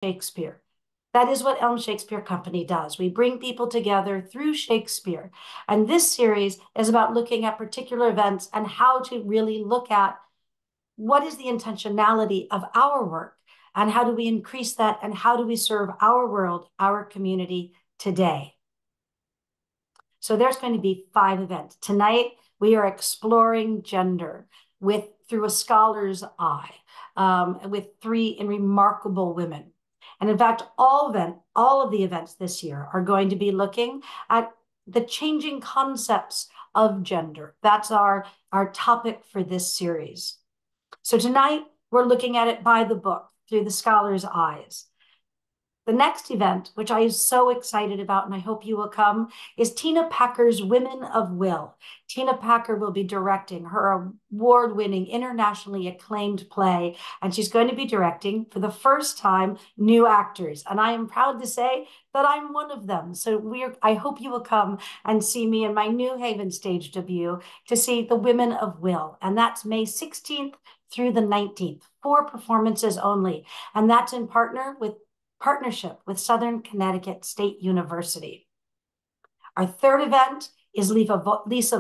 Shakespeare. That is what Elm Shakespeare Company does. We bring people together through Shakespeare. And this series is about looking at particular events and how to really look at what is the intentionality of our work and how do we increase that and how do we serve our world, our community today. So there's going to be 5 events. Tonight, we are exploring gender through a scholar's eye, with 3 remarkable women. And in fact, all of the events this year are going to be looking at the changing concepts of gender. That's our topic for this series. So tonight, we're looking at it by the book, through the scholar's eyes. The next event, which I am so excited about, and I hope you will come, is Tina Packer's Women of Will. Tina Packer will be directing her award-winning, internationally acclaimed play, and she's going to be directing, for the first time, new actors. And I am proud to say that I'm one of them. So I hope you will come and see me in my New Haven stage debut to see The Women of Will. And that's May 16th through the 19th, 4 performances only. And that's in partnership with Southern Connecticut State University. Our third event is Lisa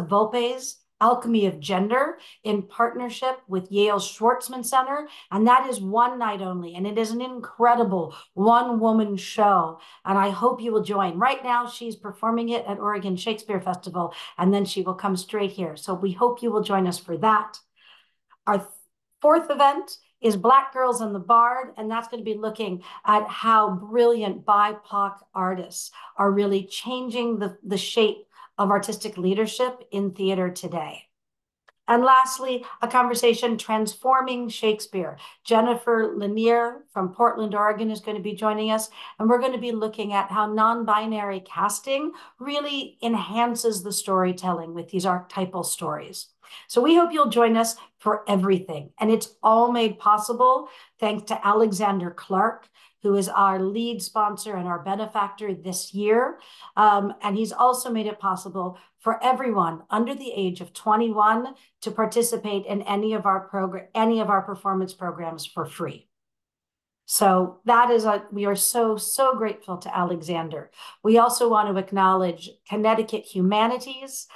Volpe's Alchemy of Gender in partnership with Yale's Schwartzman Center. And that is one night only. And it is an incredible one-woman show. And I hope you will join. Right now, she's performing it at Oregon Shakespeare Festival, and then she will come straight here. So we hope you will join us for that. Our fourth event is Black Girls and the Bard, and that's going to be looking at how brilliant BIPOC artists are really changing the shape of artistic leadership in theater today. And lastly, a conversation transforming Shakespeare. Jennifer Lanier from Portland, Oregon is going to be joining us, and we're going to be looking at how non-binary casting really enhances the storytelling with these archetypal stories. So we hope you'll join us for everything. And it's all made possible thanks to Alexander Clark, who is our lead sponsor and our benefactor this year. And he's also made it possible for everyone under the age of 21 to participate in any of our performance programs for free. So we are so, so grateful to Alexander. We also want to acknowledge Connecticut Humanities,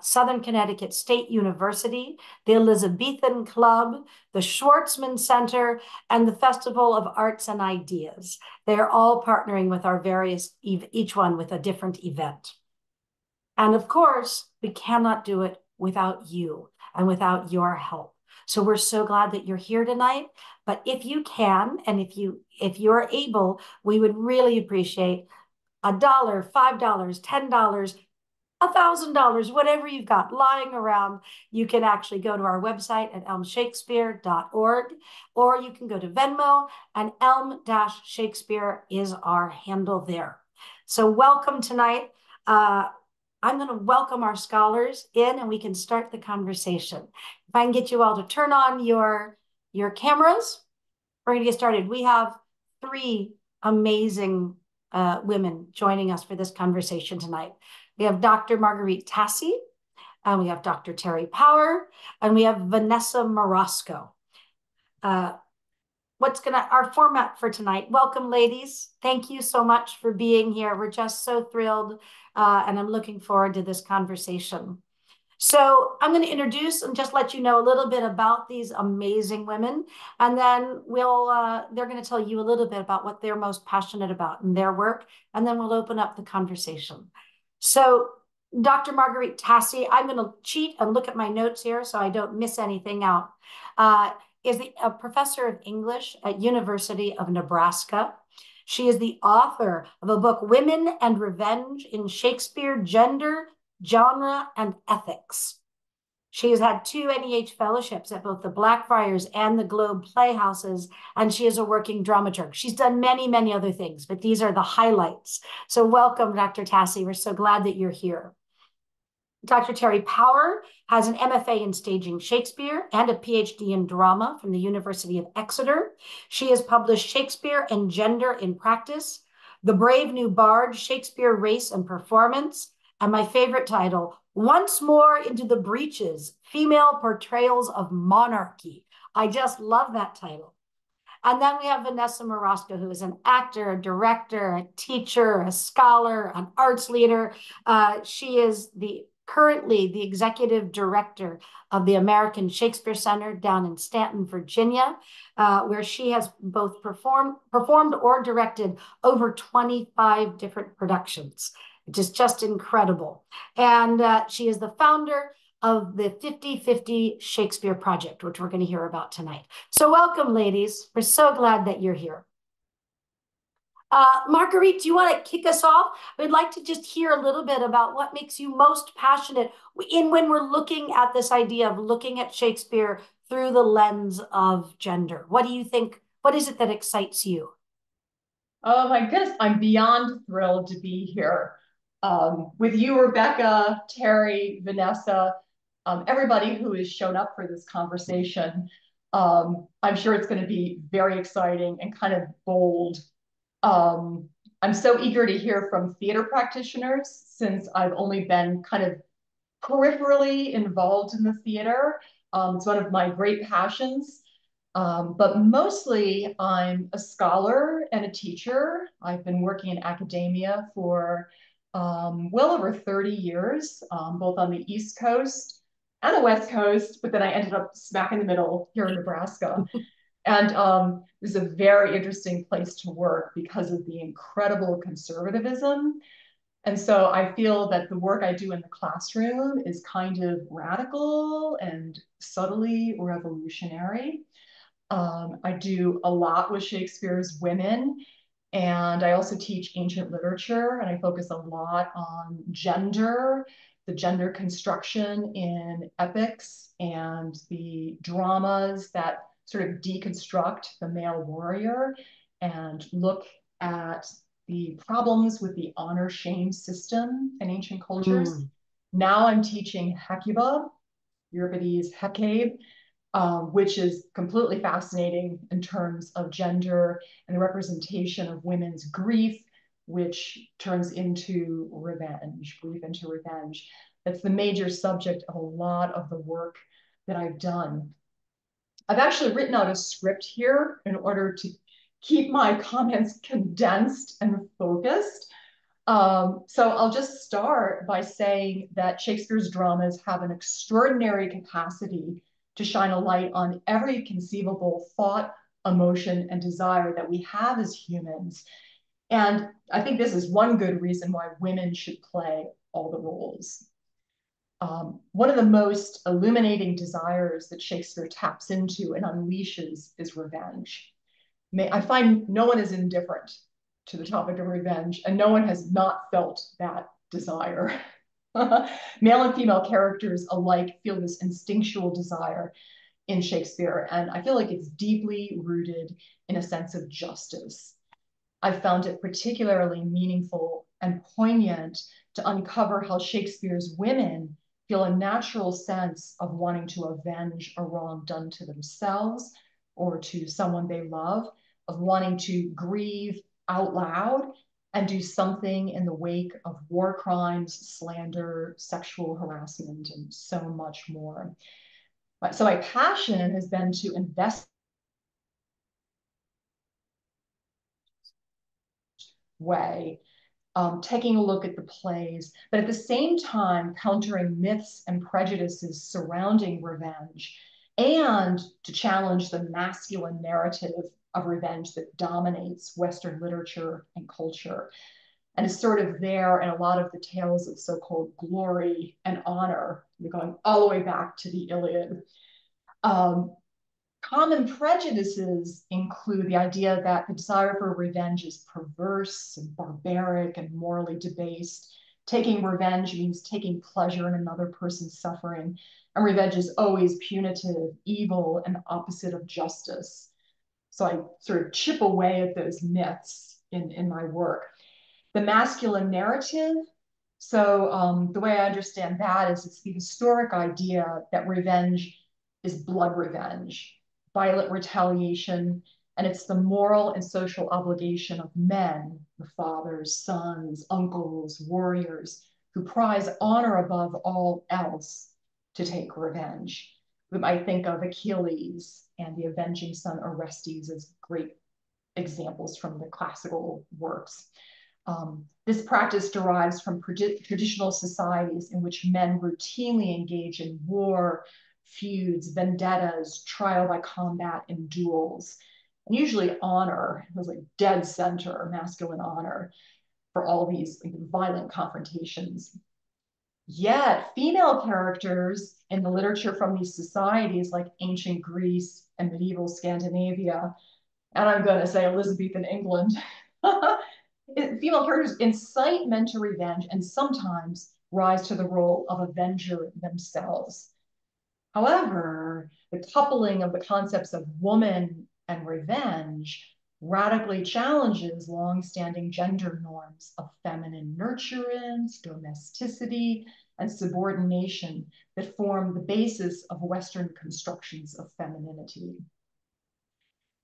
Southern Connecticut State University, the Elizabethan Club, the Schwartzman Center, and the Festival of Arts and Ideas. They're all partnering with our each one with a different event. And of course, we cannot do it without you and without your help. So we're so glad that you're here tonight. But if you can, and if you're able, we would really appreciate $1, $5, $10, $1,000, whatever you've got lying around. You can actually go to our website at elmshakespeare.org, or you can go to Venmo, and Elm-Shakespeare is our handle there. So welcome tonight. I'm going to welcome our scholars in, and we can start the conversation. If I can get you all to turn on your cameras, we're going to get started. We have 3 amazing women joining us for this conversation tonight. We have Dr. Margeurite Tassi, and we have Dr. Terri Power, and we have Vanessa Morosco. Our format for tonight. Welcome, ladies. Thank you so much for being here. We're just so thrilled, and I'm looking forward to this conversation. So I'm going to introduce and just let you know a little bit about these amazing women, and then they're going to tell you a little bit about what they're most passionate about in their work, and then we'll open up the conversation. So Dr. Margeurite Tassi, I'm going to cheat and look at my notes here so I don't miss anything out, is a professor of English at University of Nebraska. She is the author of a book, Women and Revenge in Shakespeare, Gender, Genre, and Ethics. She has had 2 NEH fellowships at both the Blackfriars and the Globe Playhouses, and she is a working dramaturg. She's done many, many other things, but these are the highlights. So welcome, Dr. Tassi. We're so glad that you're here. Dr. Terri Power has an MFA in Staging Shakespeare and a PhD in Drama from the University of Exeter. She has published Shakespeare and Gender in Practice, The Brave New Bard, Shakespeare, Race and Performance, and my favorite title, Once More into the Breaches, Female Portrayals of Monarchy. I just love that title. And then we have Vanessa Morosco, who is an actor, a director, a teacher, a scholar, an arts leader. She is currently the executive director of the American Shakespeare Center down in Stanton, Virginia, where she has both performed or directed over 25 different productions, which is just incredible. And she is the founder of the 50/50 Shakespeare Project, which we're going to hear about tonight. So welcome, ladies. We're so glad that you're here. Margeurite, do you want to kick us off? We'd like to just hear a little bit about what makes you most passionate when we're looking at this idea of looking at Shakespeare through the lens of gender. What do you think? What is it that excites you? Oh my goodness, I'm beyond thrilled to be here with you, Rebecca, Terri, Vanessa, everybody who has shown up for this conversation. I'm sure it's going to be very exciting and kind of bold. I'm so eager to hear from theater practitioners since I've only been kind of peripherally involved in the theater. It's one of my great passions. But mostly I'm a scholar and a teacher. I've been working in academia for well over 30 years, both on the East Coast and the West Coast, but then I ended up smack in the middle here in Nebraska. And it was a very interesting place to work because of the incredible conservatism. And so I feel that the work I do in the classroom is kind of radical and subtly revolutionary. I do a lot with Shakespeare's women, and I also teach ancient literature, and I focus a lot on gender, the gender construction in epics, and the dramas that sort of deconstruct the male warrior and look at the problems with the honor shame system in ancient cultures. Mm. Now I'm teaching Hecuba, Euripides' Hecate, which is completely fascinating in terms of gender and the representation of women's grief, which turns into revenge, grief into revenge. That's the major subject of a lot of the work that I've done. I've actually written out a script here in order to keep my comments condensed and focused. So I'll just start by saying that Shakespeare's dramas have an extraordinary capacity to shine a light on every conceivable thought, emotion, and desire that we have as humans. And I think this is one good reason why women should play all the roles. One of the most illuminating desires that Shakespeare taps into and unleashes is revenge. I find no one is indifferent to the topic of revenge, and no one has not felt that desire. Male and female characters alike feel this instinctual desire in Shakespeare, and I feel like it's deeply rooted in a sense of justice. I found it particularly meaningful and poignant to uncover how Shakespeare's women feel a natural sense of wanting to avenge a wrong done to themselves or to someone they love, of wanting to grieve out loud and do something in the wake of war crimes, slander, sexual harassment, and so much more. So my passion has been to invest way, taking a look at the plays, but at the same time countering myths and prejudices surrounding revenge, and to challenge the masculine narrative of revenge that dominates Western literature and culture and is sort of there in a lot of the tales of so-called glory and honor. You're going all the way back to the Iliad. Common prejudices include the idea that the desire for revenge is perverse and barbaric and morally debased. Taking revenge means taking pleasure in another person's suffering, and revenge is always punitive, evil, and opposite of justice. So I sort of chip away at those myths in my work. The masculine narrative. So the way I understand that is it's the historic idea that revenge is blood revenge, violent retaliation, and it's the moral and social obligation of men, the fathers, sons, uncles, warriors, who prize honor above all else to take revenge. We might think of Achilles and the avenging son Orestes as great examples from the classical works. This practice derives from traditional societies in which men routinely engage in war, feuds, vendettas, trial by combat, and duels. And usually honor was like dead center, masculine honor for all these violent confrontations. Yet, female characters in the literature from these societies, like ancient Greece and medieval Scandinavia, and I'm going to say Elizabethan England, female characters incite men to revenge and sometimes rise to the role of avenger themselves. However, the coupling of the concepts of woman and revenge radically challenges long-standing gender norms of feminine nurturance, domesticity, and subordination that form the basis of Western constructions of femininity.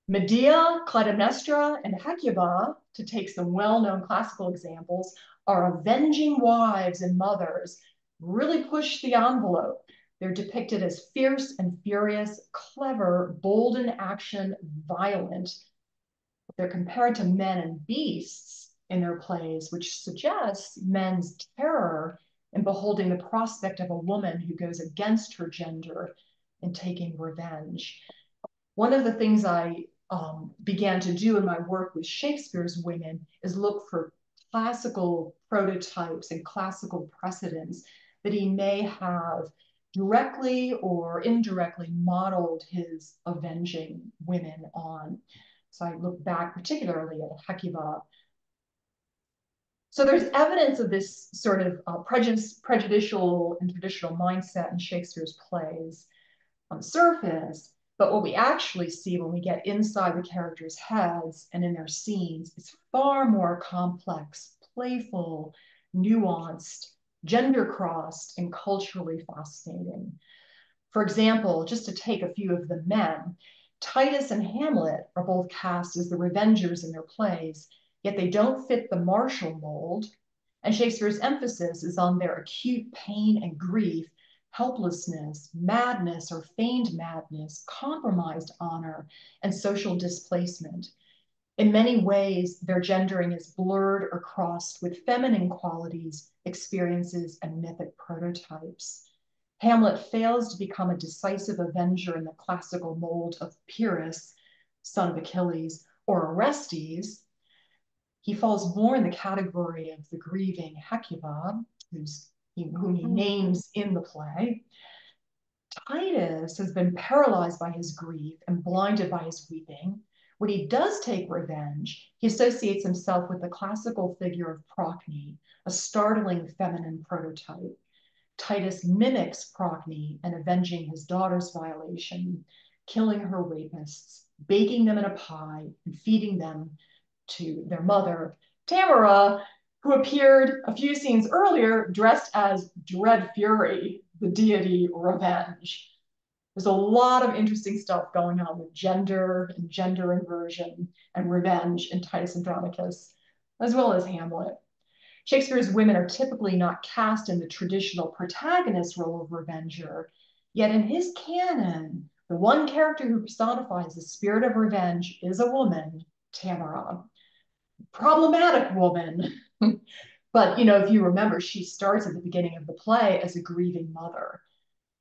Medea, Clytemnestra, and Hecuba, to take some well-known classical examples, are avenging wives and mothers, really push the envelope. They're depicted as fierce and furious, clever, bold in action, violent. They're compared to men and beasts in their plays, which suggests men's terror in beholding the prospect of a woman who goes against her gender and taking revenge. One of the things I began to do in my work with Shakespeare's women is look for classical prototypes and classical precedents that he may have directly or indirectly modeled his avenging women on. So I look back particularly at Hecuba. So there's evidence of this sort of prejudicial and traditional mindset in Shakespeare's plays on the surface. But what we actually see when we get inside the characters' heads and in their scenes is far more complex, playful, nuanced, gender-crossed, and culturally fascinating. For example, just to take a few of the men, Titus and Hamlet are both cast as the revengers in their plays, yet they don't fit the martial mold, and Shakespeare's emphasis is on their acute pain and grief, helplessness, madness or feigned madness, compromised honor, and social displacement. In many ways, their gendering is blurred or crossed with feminine qualities, experiences, and mythic prototypes. Hamlet fails to become a decisive avenger in the classical mold of Pyrrhus, son of Achilles, or Orestes. He falls more in the category of the grieving Hecuba, whom he names in the play. Titus has been paralyzed by his grief and blinded by his weeping. When he does take revenge, he associates himself with the classical figure of Procne, a startling feminine prototype. Titus mimics Procne in avenging his daughter's violation, killing her rapists, baking them in a pie, and feeding them to their mother, Tamara, who appeared a few scenes earlier dressed as Dread Fury, the deity revenge. There's a lot of interesting stuff going on with gender and gender inversion and revenge in Titus Andronicus, as well as Hamlet. Shakespeare's women are typically not cast in the traditional protagonist role of revenger, yet in his canon, the one character who personifies the spirit of revenge is a woman, Tamara. Problematic woman. But, if you remember, she starts at the beginning of the play as a grieving mother,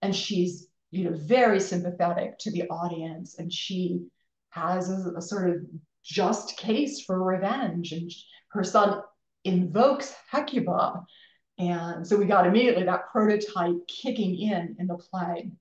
and she's, very sympathetic to the audience, and she has a sort of just case for revenge, and her son invokes Hecuba, and so we got immediately that prototype kicking in the play.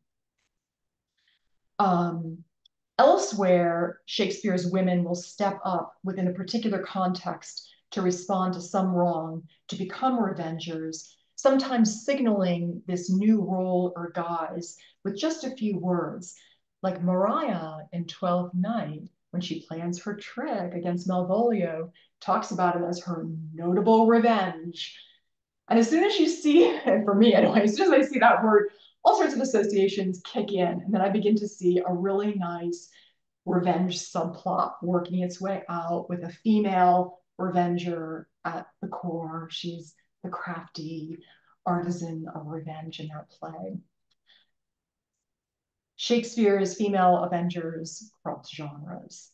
Elsewhere, Shakespeare's women will step up within a particular context to respond to some wrong, to become revengers, sometimes signaling this new role or guise with just a few words, like Maria in Twelfth Night, when she plans her trick against Malvolio, talks about it as her notable revenge. And as soon as you see, and for me anyway, as soon as I see that word, all sorts of associations kick in. And then I begin to see a really nice revenge subplot working its way out with a female revenger at the core. She's the crafty artisan of revenge in that play. Shakespeare's female Avengers cross genres.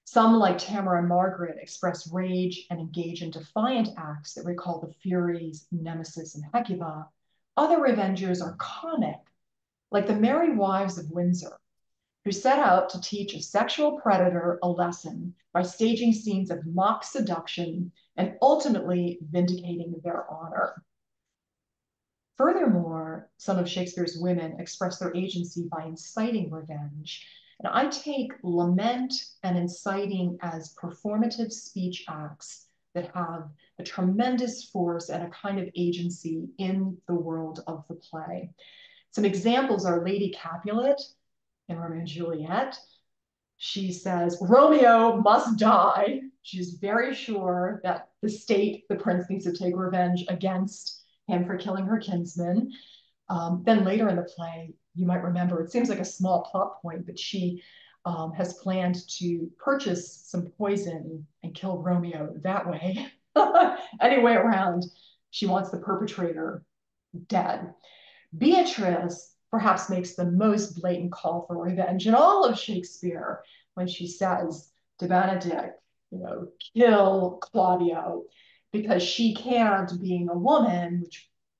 Some, like Tamara and Margaret, express rage and engage in defiant acts that recall the Furies, Nemesis, and Hecuba. Other Avengers are comic, like the Merry Wives of Windsor, who set out to teach a sexual predator a lesson by staging scenes of mock seduction and ultimately vindicating their honor. Furthermore, some of Shakespeare's women express their agency by inciting revenge. And I take lament and inciting as performative speech acts that have a tremendous force and a kind of agency in the world of the play. Some examples are Lady Capulet in Romeo and Juliet. She says, Romeo must die. She's very sure that the state, the prince, needs to take revenge against him for killing her kinsman. Then later in the play, you might remember, it seems like a small plot point, but she has planned to purchase some poison and kill Romeo that way. Any way around, she wants the perpetrator dead. Beatrice perhaps makes the most blatant call for revenge in all of Shakespeare when she says to Benedict, kill Claudio, because she can't, being a woman,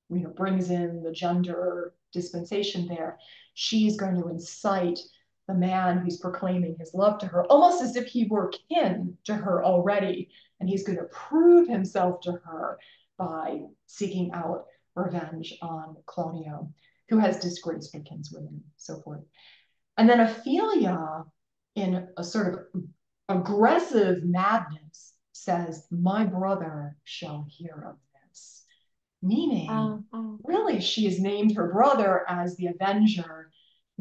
which brings in the gender dispensation there, she's going to incite the man who's proclaiming his love to her, almost as if he were kin to her already, and he's going to prove himself to her by seeking out revenge on Claudio, who has disgraced her kinswomen, and so forth. And then Ophelia, in a sort of aggressive madness, says, my brother shall hear of this. Meaning, really, she has named her brother as the avenger.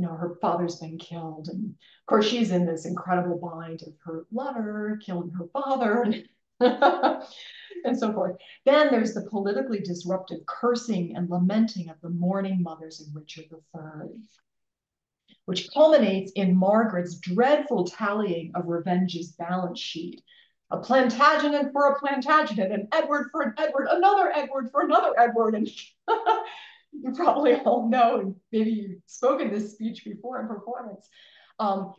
Her father's been killed. And of course, she's in this incredible bind of her lover killing her father. And so forth. Then there's the politically disruptive cursing and lamenting of the mourning mothers of Richard III, which culminates in Margaret's dreadful tallying of revenge's balance sheet. A Plantagenet for a Plantagenet, an Edward for an Edward, another Edward for another Edward. And you probably all know, and maybe you've spoken this speech before in performance.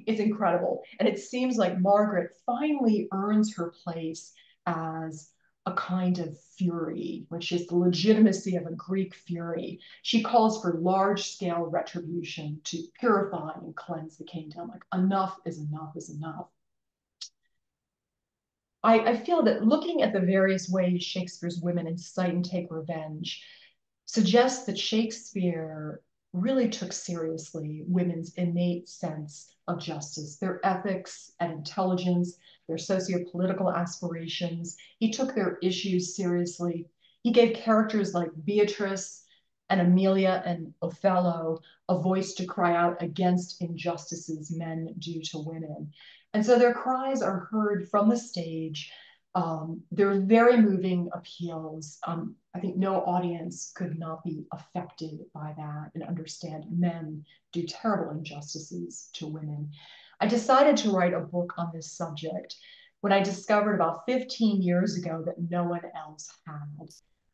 It's incredible. And it seems like Margaret finally earns her place as a kind of fury, which is the legitimacy of a Greek fury. She calls for large-scale retribution to purify and cleanse the kingdom. Like, enough is enough is enough. I feel that looking at the various ways Shakespeare's women incite and take revenge suggests that Shakespeare really took seriously women's innate sense of justice, their ethics and intelligence, their socio-political aspirations. He took their issues seriously. He gave characters like Beatrice and Amelia and Othello a voice to cry out against injustices men do to women. And so their cries are heard from the stage. They're very moving appeals. I think no audience could not be affected by that and understand men do terrible injustices to women. I decided to write a book on this subject when I discovered about 15 years ago that no one else had.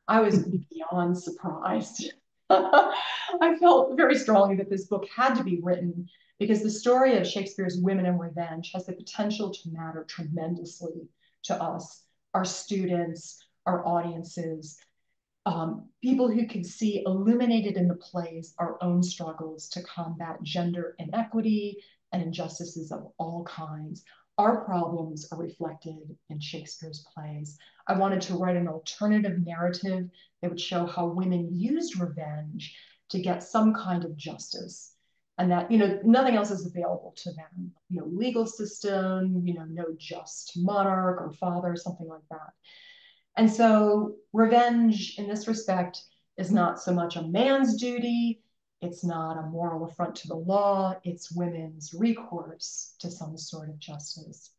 I was beyond surprised. I felt very strongly that this book had to be written because the story of Shakespeare's women and revenge has the potential to matter tremendously to us, our students, our audiences, people who can see illuminated in the plays our own struggles to combat gender inequity and injustices of all kinds. Our problems are reflected in Shakespeare's plays. I wanted to write an alternative narrative that would show how women used revenge to get some kind of justice, and that nothing else is available to them. No legal system, no just monarch or father, something like that. And so revenge in this respect is not so much a man's duty, it's not a moral affront to the law, it's women's recourse to some sort of justice.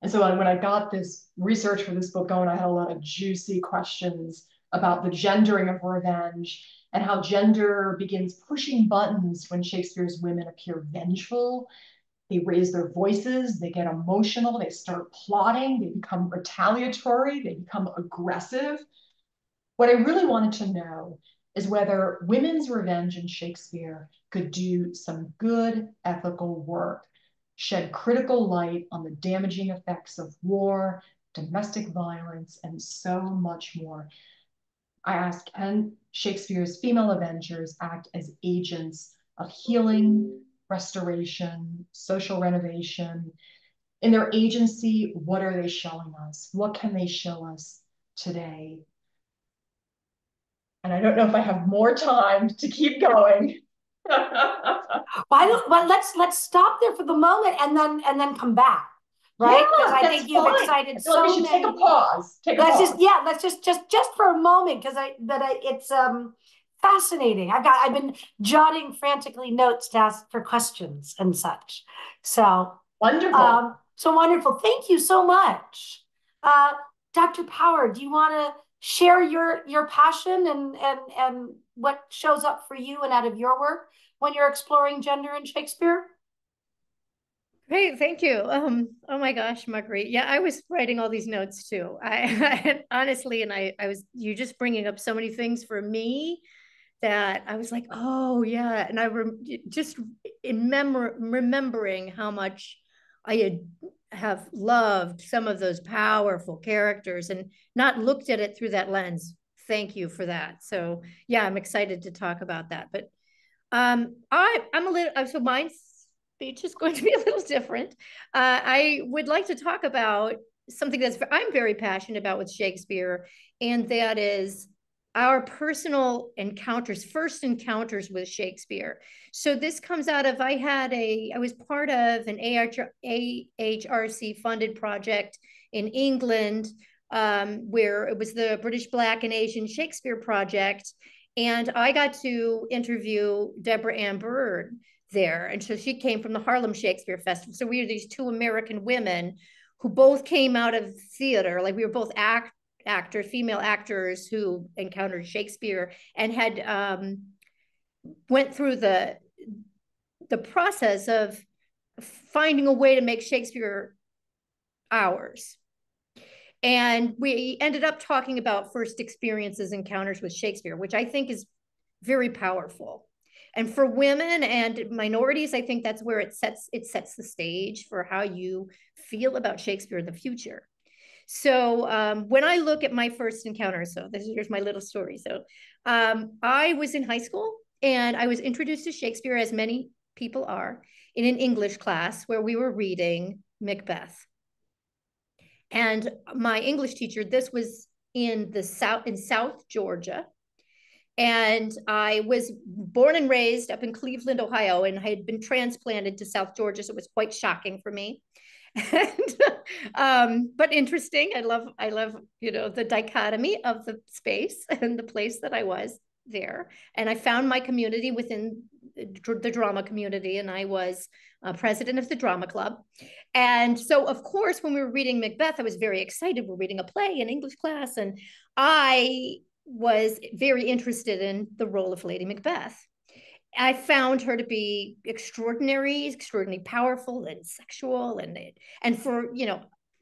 And so when I got this research for this book going, I had a lot of juicy questions about the gendering of revenge and how gender begins pushing buttons when Shakespeare's women appear vengeful. They raise their voices, they get emotional, they start plotting, they become retaliatory, they become aggressive. What I really wanted to know is whether women's revenge in Shakespeare could do some good ethical work, shed critical light on the damaging effects of war, domestic violence, and so much more. I ask, can Shakespeare's female avengers act as agents of healing, restoration, social renovation? In their agency, what are they showing us? What can they show us today? And I don't know if I have more time to keep going. Well, let's stop there for the moment and then come back, Yeah, right? Because I that's think you've fine. excited I feel like we so should take a many. pause. Take a Let's just pause. yeah, let's just for a moment because it's fascinating. I've been jotting frantically notes to ask for questions and such. So Wonderful. so wonderful. Thank you so much. Uh, Dr. Power, do you want to share your passion and what shows up for you and out of your work when you're exploring gender in Shakespeare? Great, thank you. Oh my gosh, Marguerite. Yeah, I was writing all these notes too. I honestly, and I was you just bringing up so many things for me that I was like, oh yeah, and just in remembering how much have loved some of those powerful characters and not looked at it through that lens. Thank you for that. So yeah, I'm excited to talk about that. But I'm a little so mine's speech is going to be a little different. I would like to talk about something that's I'm very passionate about with Shakespeare, and that is our personal encounters, first encounters with Shakespeare. So this comes out of I was part of an AHRC funded project in England, where it was the British Black and Asian Shakespeare Project. And I got to interview Deborah Ann Bird there. And so she came from the Harlem Shakespeare Festival. So we were these two American women who both came out of theater. Like we were both actors, female actors who encountered Shakespeare and had went through the process of finding a way to make Shakespeare ours. And we ended up talking about first experiences, encounters with Shakespeare, which I think is very powerful. And for women and minorities, I think that's where it sets the stage for how you feel about Shakespeare in the future. So when I look at my first encounter, here's my little story. So I was in high school and I was introduced to Shakespeare, as many people are, in an English class where we were reading Macbeth. And my English teacher, this was in South Georgia. And I was born and raised up in Cleveland, Ohio, and I had been transplanted to South Georgia. So it was quite shocking for me. But interesting. I love, the dichotomy of the space and the place that I was there. And I found my community within the drama community, and I was president of the drama club. And so, of course, when we were reading Macbeth, I was very excited. We're reading a play in English class, and I was very interested in the role of Lady Macbeth. I found her to be extraordinarily powerful and sexual, and for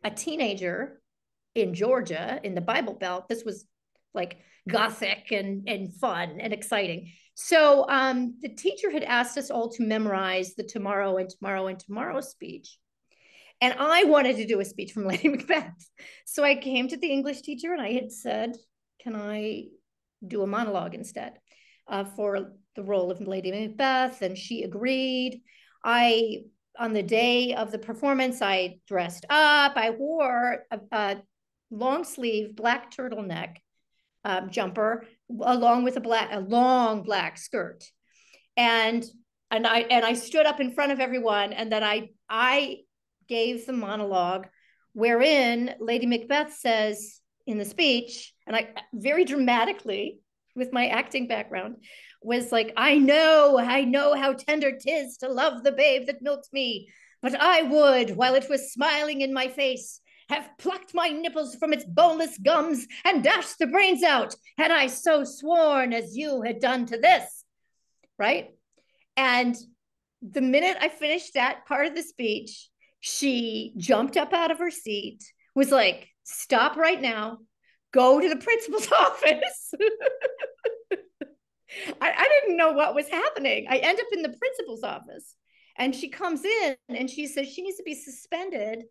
a teenager in Georgia in the Bible Belt, this was like gothic and fun and exciting. So the teacher had asked us all to memorize the tomorrow and tomorrow and tomorrow speech. And I wanted to do a speech from Lady Macbeth. So I came to the English teacher and I had said, can I do a monologue instead for the role of Lady Macbeth? And she agreed. On the day of the performance, I dressed up. I wore a long sleeve black turtleneck jumper along with a long black skirt. And I stood up in front of everyone, and then I gave the monologue wherein Lady Macbeth says in the speech, and I very dramatically, with my acting background, was like, I know how tender 'tis to love the babe that milked me, but I would, while it was smiling in my face, have plucked my nipples from its boneless gums and dashed the brains out, had I so sworn as you had done to this, right? And the minute I finished that part of the speech, she jumped up out of her seat, was like, stop right now, go to the principal's office. I didn't know what was happening. I end up in the principal's office, and she comes in and she says she needs to be suspended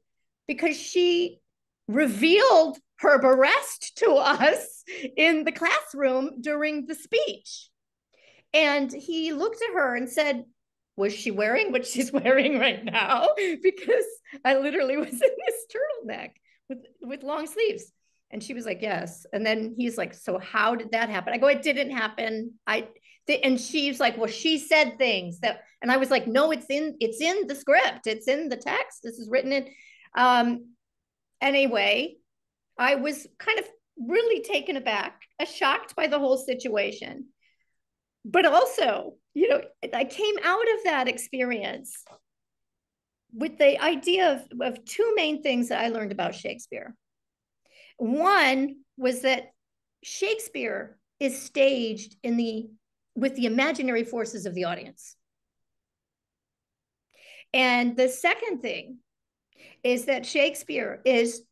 because she revealed her breast to us in the classroom during the speech. And he looked at her and said, was she wearing what she's wearing right now? Because I literally was in this turtleneck with long sleeves. And she was like, yes. And then he's like, so how did that happen? I go, it didn't happen. And she's like, well, she said things that, and I was like, no, it's in the script. It's in the text. This is written in. Anyway, I was kind of really taken aback, shocked by the whole situation. But also, I came out of that experience with the idea of two main things that I learned about Shakespeare. One was that Shakespeare is staged with the imaginary forces of the audience. And the second thing is that Shakespeare is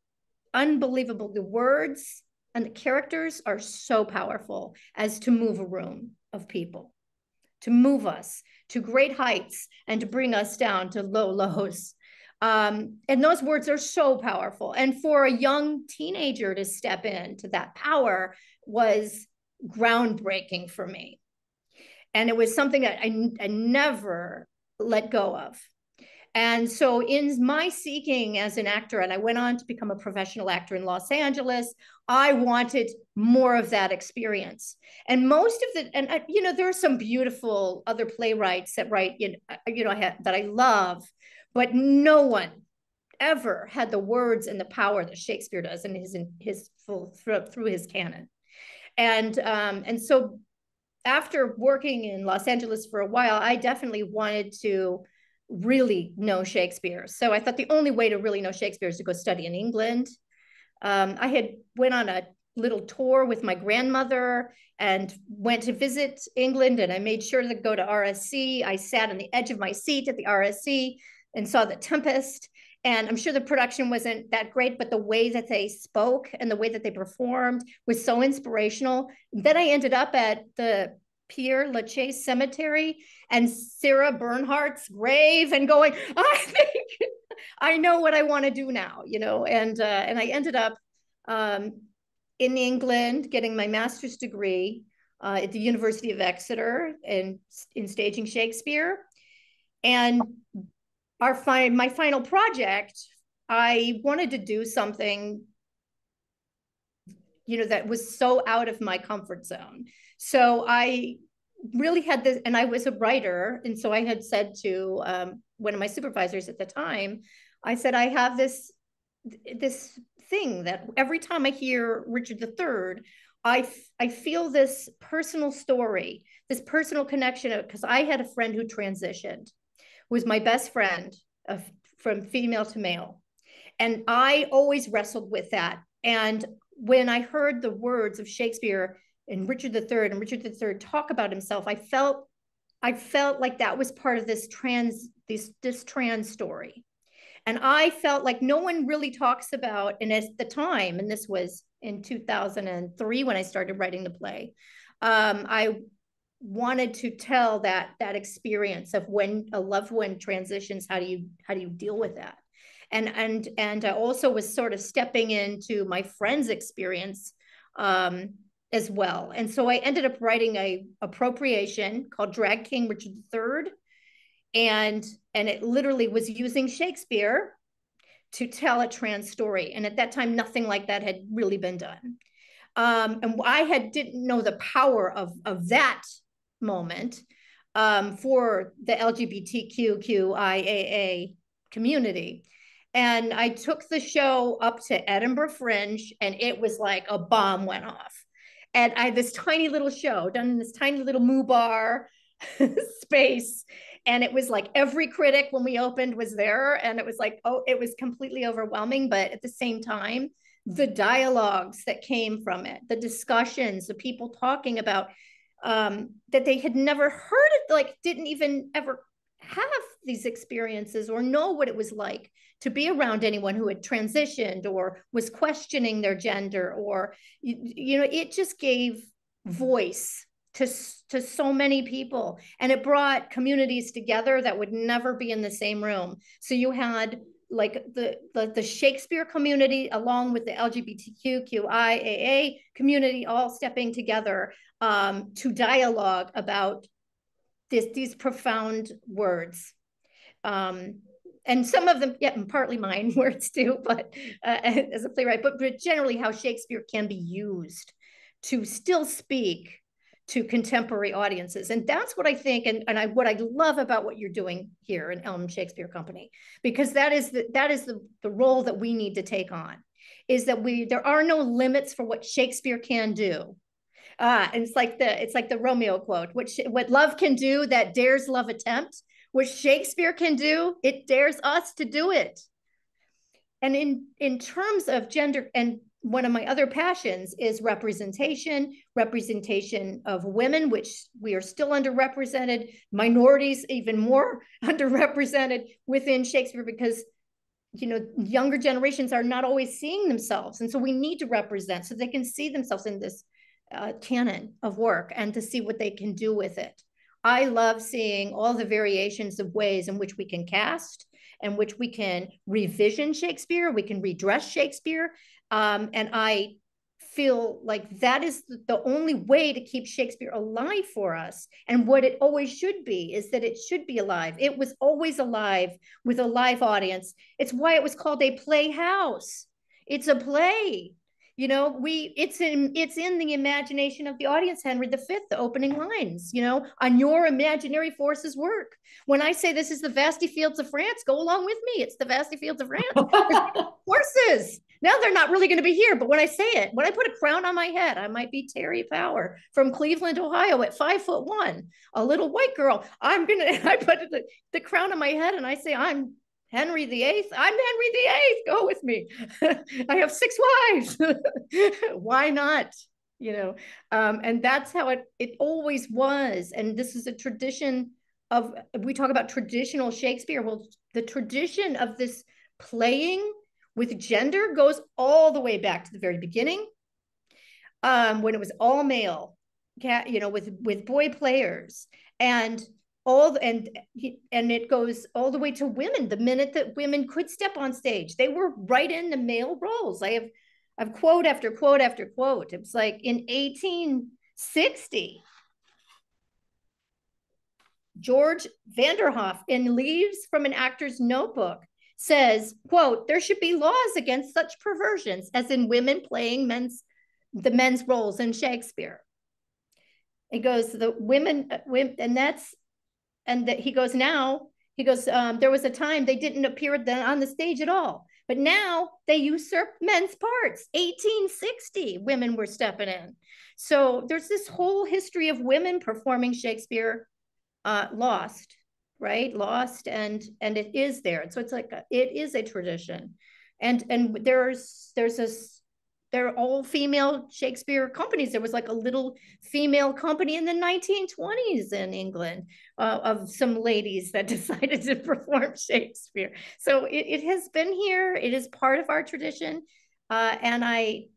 unbelievable. The words and the characters are so powerful as to move a room of people, to move us to great heights and to bring us down to low lows. And those words are so powerful. And for a young teenager to step into that power was groundbreaking for me. And it was something that I never let go of. And so in my seeking as an actor, and I went on to become a professional actor in Los Angeles, I wanted more of that experience. And most of the, and there are some beautiful other playwrights that write, that I love, but no one ever had the words and the power that Shakespeare does in his full through his canon. And so after working in Los Angeles for a while, I definitely wanted to really know Shakespeare. So I thought the only way to really know Shakespeare is to go study in England. I had went on a little tour with my grandmother and went to visit England, and I made sure to go to RSC. I sat on the edge of my seat at the RSC and saw The Tempest. And I'm sure the production wasn't that great, but the way that they spoke and the way that they performed was so inspirational. Then I ended up at the Père Lachaise Cemetery and Sarah Bernhardt's grave and going, I think I know what I want to do now, and I ended up in England getting my master's degree at the University of Exeter in staging Shakespeare. And my final project, I wanted to do something that was so out of my comfort zone. So I really had this, and I was a writer. And so I had said to one of my supervisors at the time, I said, I have this thing that every time I hear Richard III, I feel this personal story, this personal connection, because I had a friend who transitioned, was my best friend from female to male. And I always wrestled with that. And when I heard the words of Shakespeare and Richard III and Richard III talk about himself, I felt like that was part of this trans story. And I felt like no one really talks about, and at the time, and this was in 2003 when I started writing the play, I wanted to tell that experience of when a loved one transitions, how do you deal with that? And I also was sort of stepping into my friend's experience as well. And so I ended up writing a appropriation called Drag King Richard III. And it literally was using Shakespeare to tell a trans story. And at that time, nothing like that had really been done. And I didn't know the power of that moment for the LGBTQIAA community. And I took the show up to Edinburgh Fringe, and it was like a bomb went off. And I had this tiny little show done in this tiny little moo bar space. And it was like every critic when we opened was there. And it was like, it was completely overwhelming. But at the same time, the dialogues that came from it, the discussions, the people talking about that they had never heard it, like didn't even ever have these experiences or know what it was like to be around anyone who had transitioned or was questioning their gender, or it just gave voice to so many people, and it brought communities together that would never be in the same room. So you had like the Shakespeare community along with the LGBTQIAA community all stepping together to dialogue about these profound words. And some of them, yeah, partly mine words too, but as a playwright, but generally how Shakespeare can be used to still speak to contemporary audiences. And that's what I think, and what I love about what you're doing here in Elm Shakespeare Company, because that is the role that we need to take on, is that there are no limits for what Shakespeare can do. And it's like the Romeo quote, what love can do, that dares love attempt. What Shakespeare can do, it dares us to do it. And in terms of gender, and one of my other passions is representation of women, which we are still underrepresented, minorities even more underrepresented within Shakespeare, because younger generations are not always seeing themselves. And so we need to represent so they can see themselves in this canon of work and to see what they can do with it. I love seeing all the variations of ways in which we can cast, in which we can revision Shakespeare, we can redress Shakespeare. And I feel like that is the only way to keep Shakespeare alive for us. And what it always should be is that it should be alive. It was always alive with a live audience. It's why it was called a playhouse. It's a play. It's in the imagination of the audience. Henry V, the opening lines, on your imaginary forces work. When I say this is the vasty fields of France, go along with me. It's the vasty fields of France. Horses. Now they're not really going to be here, but when I say it, when I put a crown on my head, I might be Terri Power from Cleveland, Ohio, at 5'1", a little white girl. I put the crown on my head and I say, I'm Henry VIII. I'm Henry VIII. Go with me. I have 6 wives. Why not? And that's how it always was. And this is a tradition we talk about traditional Shakespeare. Well, the tradition of this playing with gender goes all the way back to the very beginning, when it was all male, with boy players, and it goes all the way to women. The minute that women could step on stage, they were right in the male roles. I have quote after quote after quote. It was like in 1860, George Vanderhoff, in Leaves from an Actor's Notebook, says, quote, there should be laws against such perversions as in women playing the men's roles in Shakespeare. He goes, the women, he goes, there was a time they didn't appear on the stage at all, but now they usurp men's parts. 1860, women were stepping in. So there's this whole history of women performing Shakespeare, lost, right? Lost, and it is there. So it's like it is a tradition, and they're all female Shakespeare companies. There was like a little female company in the 1920s in England of some ladies that decided to perform Shakespeare. So it has been here. It is part of our tradition, and I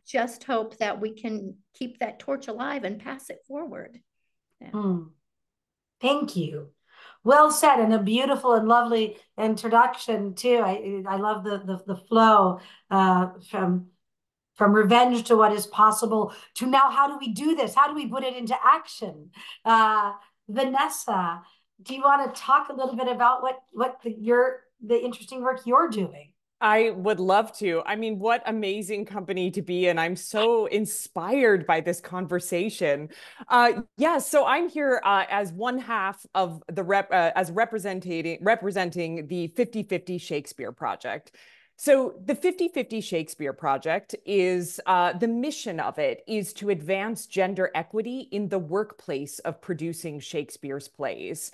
just hope that we can keep that torch alive and pass it forward. Yeah. Thank you. Well said, and a beautiful and lovely introduction too. I love the flow from revenge to what is possible to now how do we do this? How do we put it into action? Vanessa, do you want to talk a little bit about what the interesting work you're doing? I would love to. I mean, what amazing company to be in. I'm so inspired by this conversation. So I'm here as one half of the representing the 50/50 Shakespeare Project. So the 50/50 Shakespeare Project is, the mission of it is to advance gender equity in the workplace of producing Shakespeare's plays.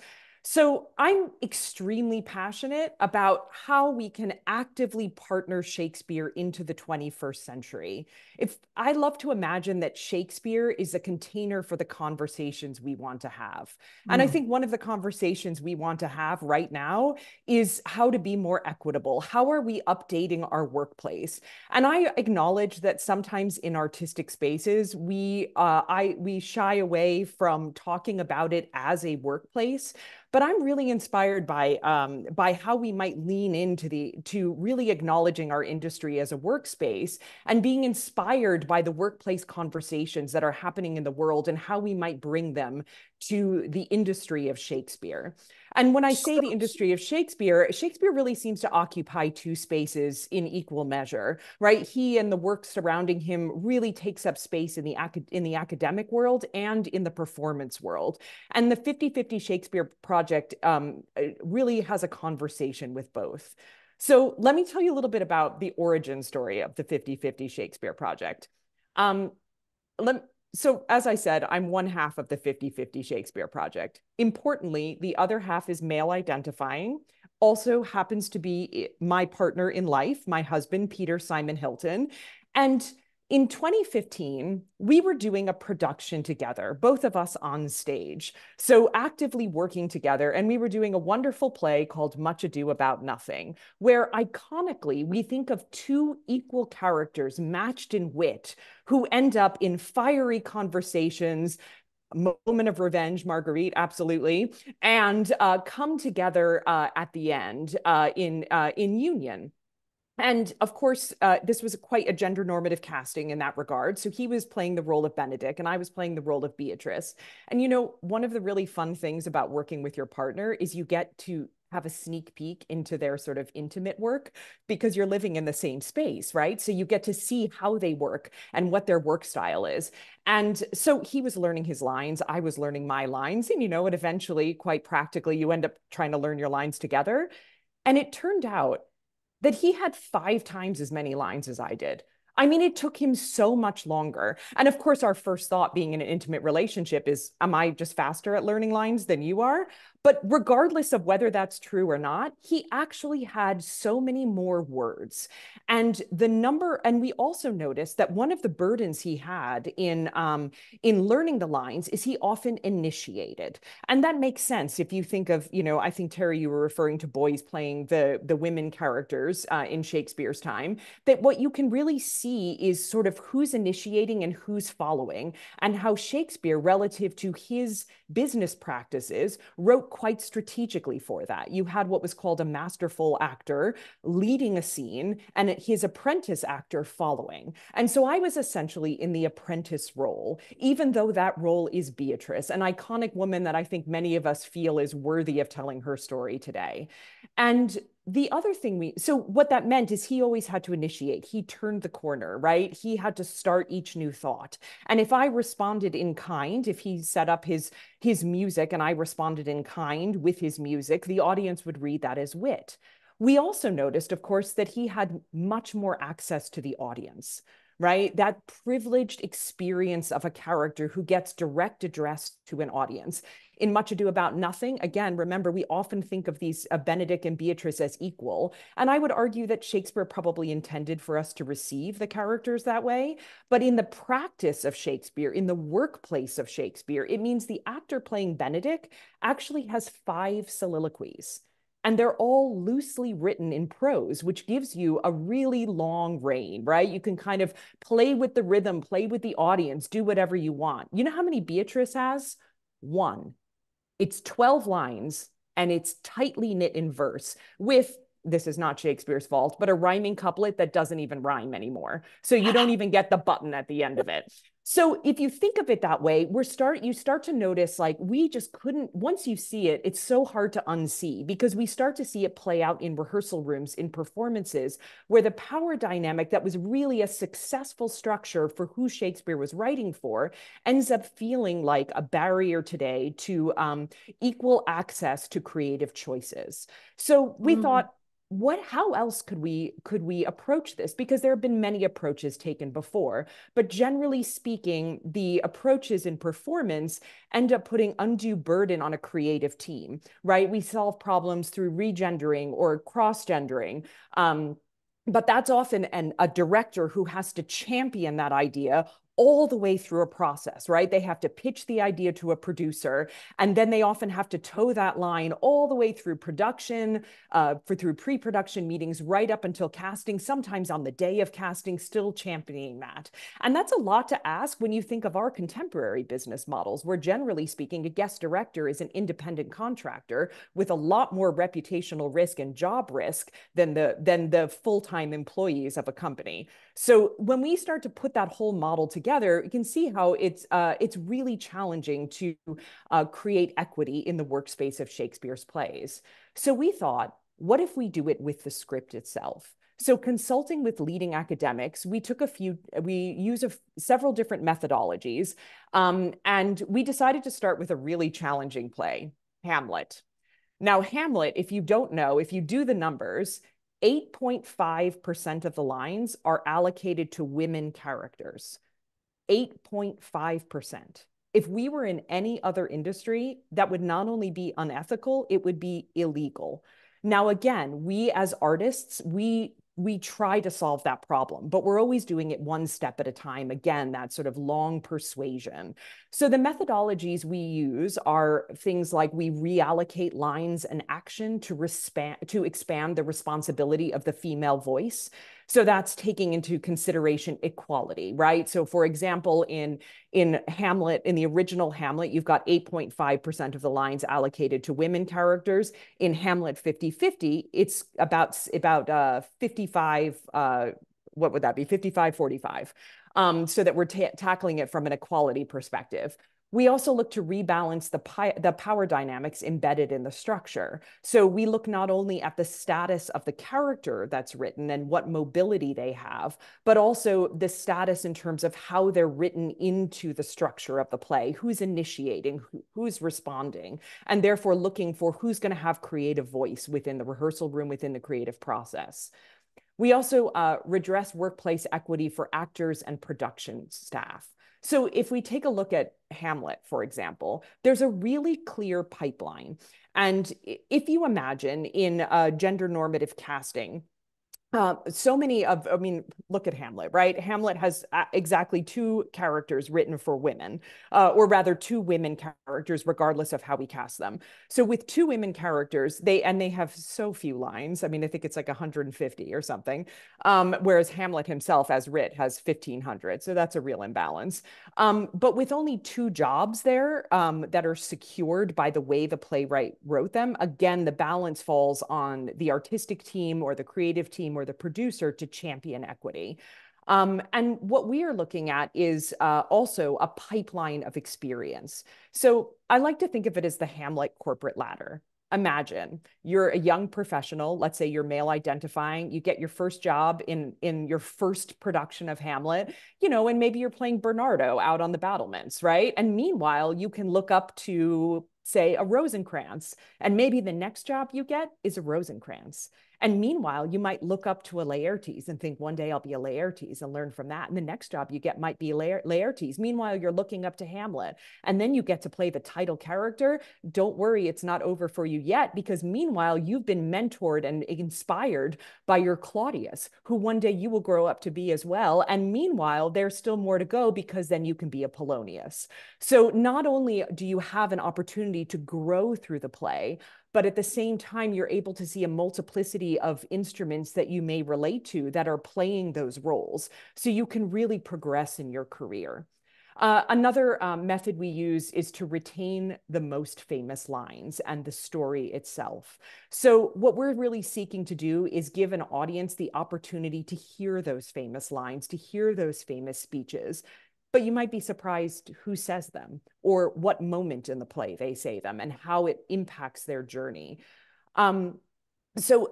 So I'm extremely passionate about how we can actively partner Shakespeare into the 21st century. If I love to imagine that Shakespeare is a container for the conversations we want to have. And I think one of the conversations we want to have right now is how to be more equitable. How are we updating our workplace? And I acknowledge that sometimes in artistic spaces, we shy away from talking about it as a workplace. But I'm really inspired by how we might lean into to really acknowledging our industry as a workspace and being inspired by the workplace conversations that are happening in the world and how we might bring them to the industry of Shakespeare. And when I say the industry of Shakespeare, Shakespeare really seems to occupy two spaces in equal measure, right? He and the work surrounding him really takes up space in the academic world and in the performance world. And the 50/50 Shakespeare project really has a conversation with both. So let me tell you a little bit about the origin story of the 50/50 Shakespeare project. Um, so as I said, I'm one half of the 50/50 Shakespeare project. Importantly, the other half is male identifying, also happens to be my partner in life, my husband, Peter Simon Hilton. And in 2015, we were doing a production together, both of us on stage, so actively working together. And we were doing a wonderful play called Much Ado About Nothing, where iconically we think of two equal characters matched in wit who end up in fiery conversations, moment of revenge, Margeurite, absolutely, and come together at the end in union. And of course, this was quite a gender normative casting in that regard. So he was playing the role of Benedict and I was playing the role of Beatrice. And you know, one of the really fun things about working with your partner is you get to have a sneak peek into their sort of intimate work because you're living in the same space, right? So you get to see how they work and what their work style is. And so he was learning his lines, I was learning my lines, and you know, and eventually, quite practically, you end up trying to learn your lines together. And it turned out that he had 5 times as many lines as I did. I mean, it took him so much longer. And of course, our first thought being in an intimate relationship is, am I just faster at learning lines than you are? But regardless of whether that's true or not, he actually had so many more words. And we also noticed that one of the burdens he had in learning the lines is he often initiated. And that makes sense if you think of, you know, I think Terri, you were referring to boys playing the women characters in Shakespeare's time, that what you can really see is sort of who's initiating and who's following, and how Shakespeare, relative to his business practices, wrote quite strategically for that. You had what was called a masterful actor leading a scene and his apprentice actor following. And so I was essentially in the apprentice role, even though that role is Beatrice, an iconic woman that I think many of us feel is worthy of telling her story today. And the other thing so what that meant is he always had to initiate. He turned the corner, right? He had to start each new thought. And if I responded in kind, if he set up his music and I responded in kind with his music, the audience would read that as wit. We also noticed, of course, that he had much more access to the audience, right? That privileged experience of a character who gets direct address to an audience. In Much Ado About Nothing, again, remember, we often think of these Benedict and Beatrice as equal. And I would argue that Shakespeare probably intended for us to receive the characters that way. But in the practice of Shakespeare, in the workplace of Shakespeare, it means the actor playing Benedict actually has 5 soliloquies. And they're all loosely written in prose, which gives you a really long reign, right? You can kind of play with the rhythm, play with the audience, do whatever you want. You know how many Beatrice has? 1. It's 12 lines and it's tightly knit in verse with, this is not Shakespeare's fault, but a rhyming couplet that doesn't even rhyme anymore. So you don't even get the button at the end of it. So if you think of it that way, you start to notice, like, we just couldn't, once you see it, it's so hard to unsee, because we start to see it play out in rehearsal rooms, in performances, where the power dynamic that was really a successful structure for who Shakespeare was writing for ends up feeling like a barrier today to equal access to creative choices. So we thought, how else could we approach this? Because there have been many approaches taken before, but generally speaking, the approaches in performance end up putting undue burden on a creative team, right? We solve problems through regendering or cross-gendering. But that's often a director who has to champion that idea all the way through a process, right? They have to pitch the idea to a producer, and then they often have to toe that line all the way through production, through pre-production meetings, right up until casting, sometimes on the day of casting, still championing that. And that's a lot to ask when you think of our contemporary business models, where generally speaking, a guest director is an independent contractor with a lot more reputational risk and job risk than the full-time employees of a company. So when we start to put that whole model together, you can see how it's really challenging to create equity in the workspace of Shakespeare's plays. So we thought, what if we do it with the script itself? So consulting with leading academics, we use several different methodologies, and we decided to start with a really challenging play, Hamlet. Now, Hamlet, if you don't know, if you do the numbers, 8.5% of the lines are allocated to women characters. 8.5%. If we were in any other industry, that would not only be unethical, it would be illegal. Now, again, we as artists, we try to solve that problem, but we're always doing it one step at a time. Again, that sort of long persuasion. So the methodologies we use are things like we reallocate lines and action to expand the responsibility of the female voice. So that's taking into consideration equality, right? So for example, in Hamlet, in the original Hamlet, you've got 8.5% of the lines allocated to women characters. In Hamlet 50-50, it's about 55, what would that be? 55-45. So that we're tackling it from an equality perspective. We also look to rebalance the power dynamics embedded in the structure. So we look not only at the status of the character that's written and what mobility they have, but also the status in terms of how they're written into the structure of the play, who's initiating, who's responding, and therefore looking for who's going to have creative voice within the rehearsal room, within the creative process. We also redress workplace equity for actors and production staff. So if we take a look at Hamlet, for example, there's a really clear pipeline. And if you imagine in gender normative casting, look at Hamlet, right? Hamlet has exactly 2 characters written for women, or rather 2 women characters, regardless of how we cast them. So with 2 women characters, they have so few lines. I mean, I think it's like 150 or something. Whereas Hamlet himself, as writ, has 1,500. So that's a real imbalance. But with only 2 jobs there that are secured by the way the playwright wrote them, again, the balance falls on the artistic team or the creative team or the producer to champion equity. And what we are looking at is also a pipeline of experience. So I like to think of it as the Hamlet corporate ladder. Imagine you're a young professional, let's say you're male identifying, you get your first job in your first production of Hamlet, and maybe you're playing Bernardo out on the battlements, right? And meanwhile, you can look up to, say, a Rosencrantz, and maybe the next job you get is a Rosencrantz. And meanwhile, you might look up to a Laertes and think, one day I'll be a Laertes and learn from that. And the next job you get might be Laertes. Meanwhile, you're looking up to Hamlet. And then you get to play the title character. Don't worry, it's not over for you yet, because meanwhile, you've been mentored and inspired by your Claudius, who one day you will grow up to be as well. And meanwhile, there's still more to go, because then you can be a Polonius. So not only do you have an opportunity to grow through the play, but at the same time, you're able to see a multiplicity of instruments that you may relate to that are playing those roles. So you can really progress in your career. Another method we use is to retain the most famous lines and the story itself. So what we're really seeking to do is give an audience the opportunity to hear those famous lines, to hear those famous speeches. But you might be surprised who says them or what moment in the play they say them and how it impacts their journey. So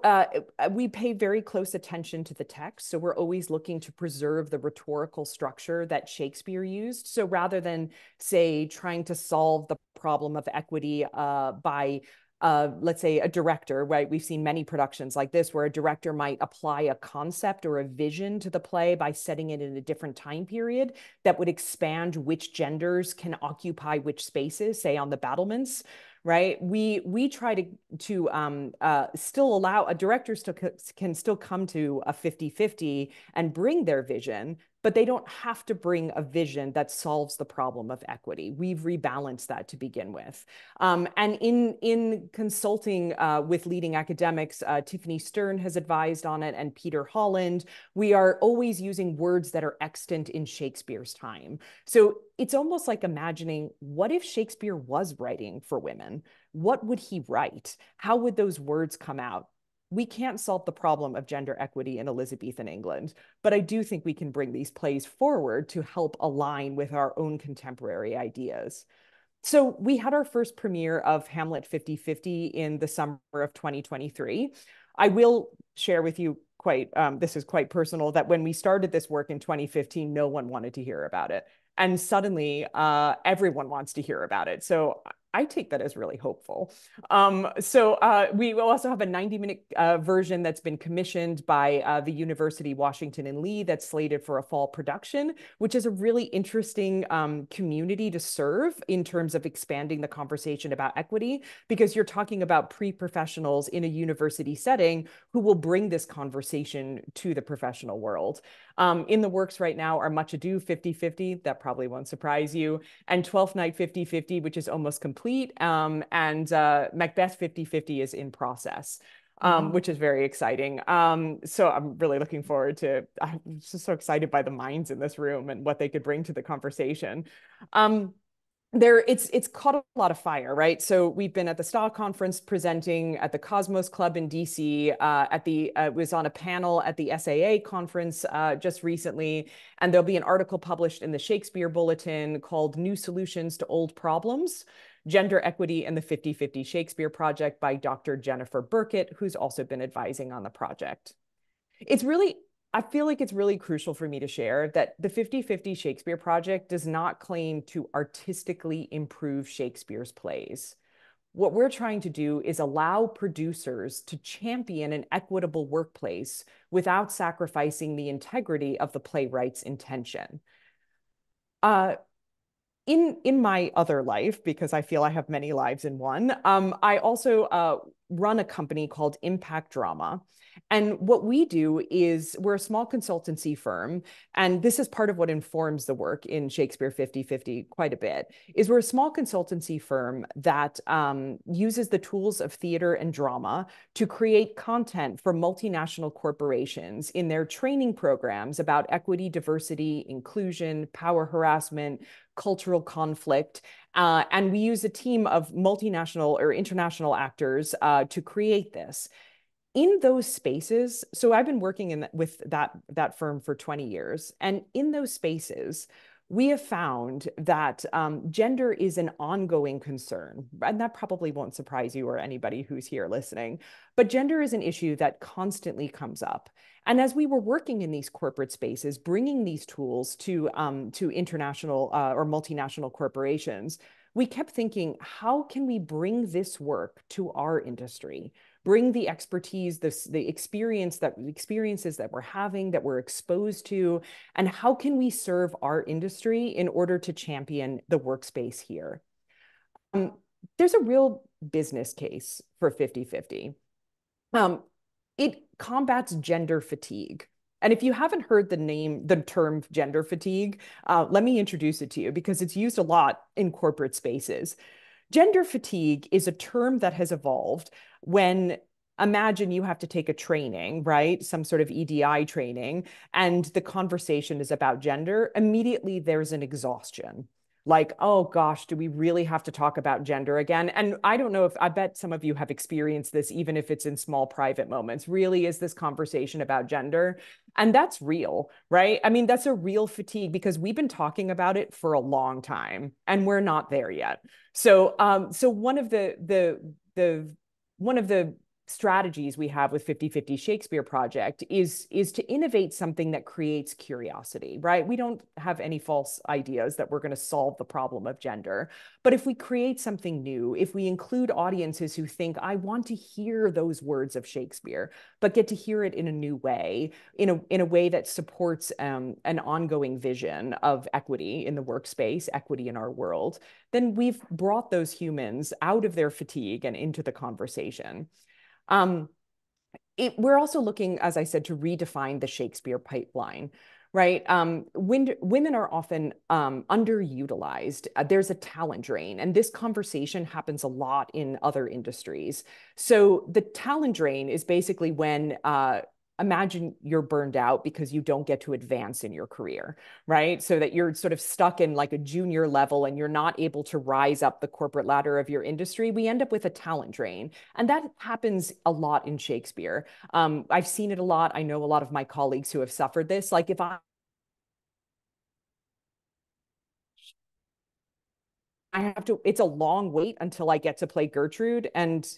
we pay very close attention to the text. So we're always looking to preserve the rhetorical structure that Shakespeare used. So rather than, say, trying to solve the problem of equity by let's say a director, right? We've seen many productions like this where a director might apply a concept or a vision to the play by setting it in a different time period that would expand which genders can occupy which spaces, say on the battlements, right? We try to still allow a director can still come to a 50-50 and bring their vision, but they don't have to bring a vision that solves the problem of equity. We've rebalanced that to begin with. And in consulting with leading academics, Tiffany Stern has advised on it, and Peter Holland, we are always using words that are extant in Shakespeare's time. So it's almost like imagining, what if Shakespeare was writing for women? What would he write? How would those words come out? We can't solve the problem of gender equity in Elizabethan England, but I do think we can bring these plays forward to help align with our own contemporary ideas. So we had our first premiere of Hamlet 50-50 in the summer of 2023. I will share with you this is quite personal, that when we started this work in 2015, no one wanted to hear about it. And suddenly everyone wants to hear about it. So I take that as really hopeful. We will also have a 90-minute version that's been commissioned by the University Washington and Lee that's slated for a fall production, which is a really interesting community to serve in terms of expanding the conversation about equity, because you're talking about pre-professionals in a university setting who will bring this conversation to the professional world. In the works right now are Much Ado 50-50, that probably won't surprise you, and Twelfth Night 50-50, which is almost complete, and Macbeth 50-50 is in process, which is very exciting. So I'm really looking forward to, I'm just so excited by the minds in this room and what they could bring to the conversation. It's caught a lot of fire, right? So we've been at the STA conference presenting at the Cosmos Club in DC, was on a panel at the SAA conference just recently, and there'll be an article published in the Shakespeare Bulletin called New Solutions to Old Problems: Gender Equity and the 50-50 Shakespeare Project by Dr. Jennifer Burkett, who's also been advising on the project. I feel like it's really crucial for me to share that the 50-50 Shakespeare Project does not claim to artistically improve Shakespeare's plays. What we're trying to do is allow producers to champion an equitable workplace without sacrificing the integrity of the playwright's intention. In my other life, because I feel I have many lives in one, I also run a company called Impact Drama. And what we do is we're a small consultancy firm, and this is part of what informs the work in Shakespeare 50-50 quite a bit, is we're a small consultancy firm that uses the tools of theater and drama to create content for multinational corporations in their training programs about equity, diversity, inclusion, power harassment, cultural conflict. And we use a team of multinational or international actors to create this. In those spaces, so I've been working with that firm for 20 years, and in those spaces, we have found that gender is an ongoing concern, and that probably won't surprise you or anybody who's here listening, but gender is an issue that constantly comes up. And as we were working in these corporate spaces, bringing these tools to international or multinational corporations, we kept thinking, how can we bring this work to our industry? Bring the expertise, the experiences that we're having, that we're exposed to, and how can we serve our industry in order to champion the workspace here? There's a real business case for 50-50. It combats gender fatigue. And if you haven't heard the term gender fatigue, let me introduce it to you, because it's used a lot in corporate spaces. Gender fatigue is a term that has evolved when, imagine you have to take a training, right? Some sort of EDI training, and the conversation is about gender. Immediately there's an exhaustion. Like, oh gosh, do we really have to talk about gender again? And I don't know, I bet some of you have experienced this, even if it's in small private moments. Really, is this conversation about gender? And that's real, right? I mean, that's a real fatigue, because we've been talking about it for a long time and we're not there yet. So one of the strategies we have with 50/50 Shakespeare Project is to innovate something that creates curiosity, right? We don't have any false ideas that we're going to solve the problem of gender. But if we create something new, if we include audiences who think, I want to hear those words of Shakespeare, but get to hear it in a new way, in a way that supports an ongoing vision of equity in the workspace, equity in our world, then we've brought those humans out of their fatigue and into the conversation. We're also looking, as I said, to redefine the Shakespeare pipeline, right? Women are often underutilized. There's a talent drain, and this conversation happens a lot in other industries. So the talent drain is basically when imagine you're burned out because you don't get to advance in your career, right? So that you're sort of stuck in like a junior level and you're not able to rise up the corporate ladder of your industry. We end up with a talent drain. And that happens a lot in Shakespeare. I've seen it a lot. I know a lot of my colleagues who have suffered this. Like if I have to, it's a long wait until I get to play Gertrude. And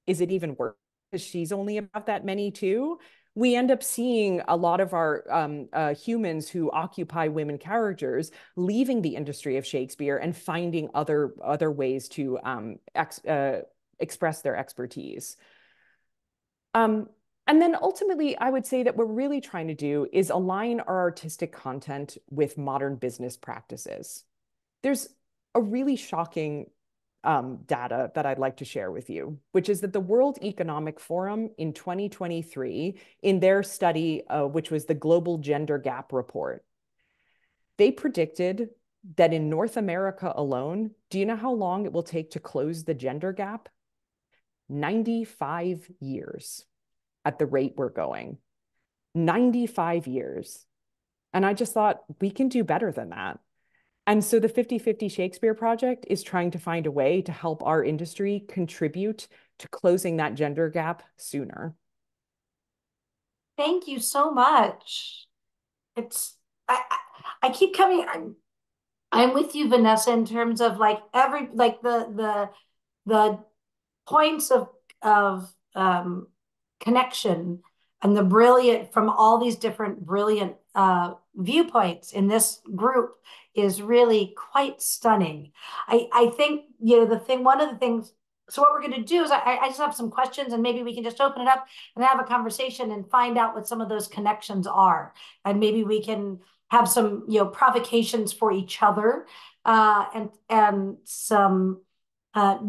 is it even worth it? Because she's only about that many too. We end up seeing a lot of our humans who occupy women characters leaving the industry of Shakespeare and finding other ways to express their expertise. And then ultimately, I would say that what we're really trying to do is align our artistic content with modern business practices. There's a really shocking data that I'd like to share with you, which is that the World Economic Forum in 2023, in their study, which was the Global Gender Gap Report, they predicted that in North America alone, do you know how long it will take to close the gender gap? 95 years at the rate we're going. 95 years. And I just thought, we can do better than that. And so the 50/50 Shakespeare Project is trying to find a way to help our industry contribute to closing that gender gap sooner. Thank you so much. I keep coming. I'm with you, Vanessa, in terms of like the points of connection and the brilliant from all these different brilliant viewpoints in this group is really quite stunning. I think, one of the things, so what we're going to do is I just have some questions and maybe we can just open it up and have a conversation and find out what some of those connections are. And maybe we can have some, provocations for each other and some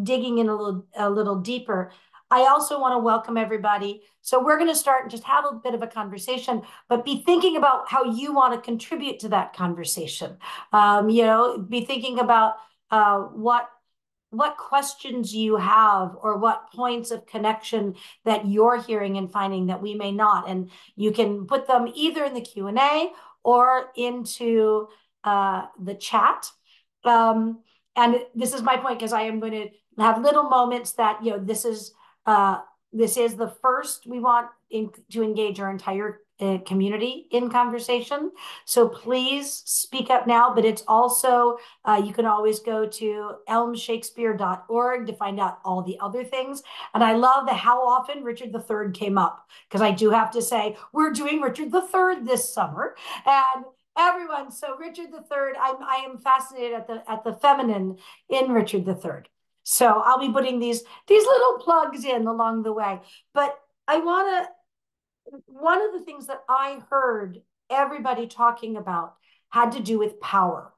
digging in a little deeper. I also want to welcome everybody. So we're going to start and just have a bit of a conversation, but be thinking about how you want to contribute to that conversation. Be thinking about what questions you have or what points of connection that you're hearing and finding that we may not. And you can put them either in the Q&A or into the chat. And this is my point, because I am going to have little moments that, this is the first we want to engage our entire community in conversation. So please speak up now, but it's also, you can always go to elmshakespeare.org to find out all the other things. And I love how often Richard III came up, because I do have to say, we're doing Richard III this summer. And everyone, so Richard III, I am fascinated at the feminine in Richard III. So I'll be putting these little plugs in along the way. But one of the things that I heard everybody talking about had to do with power,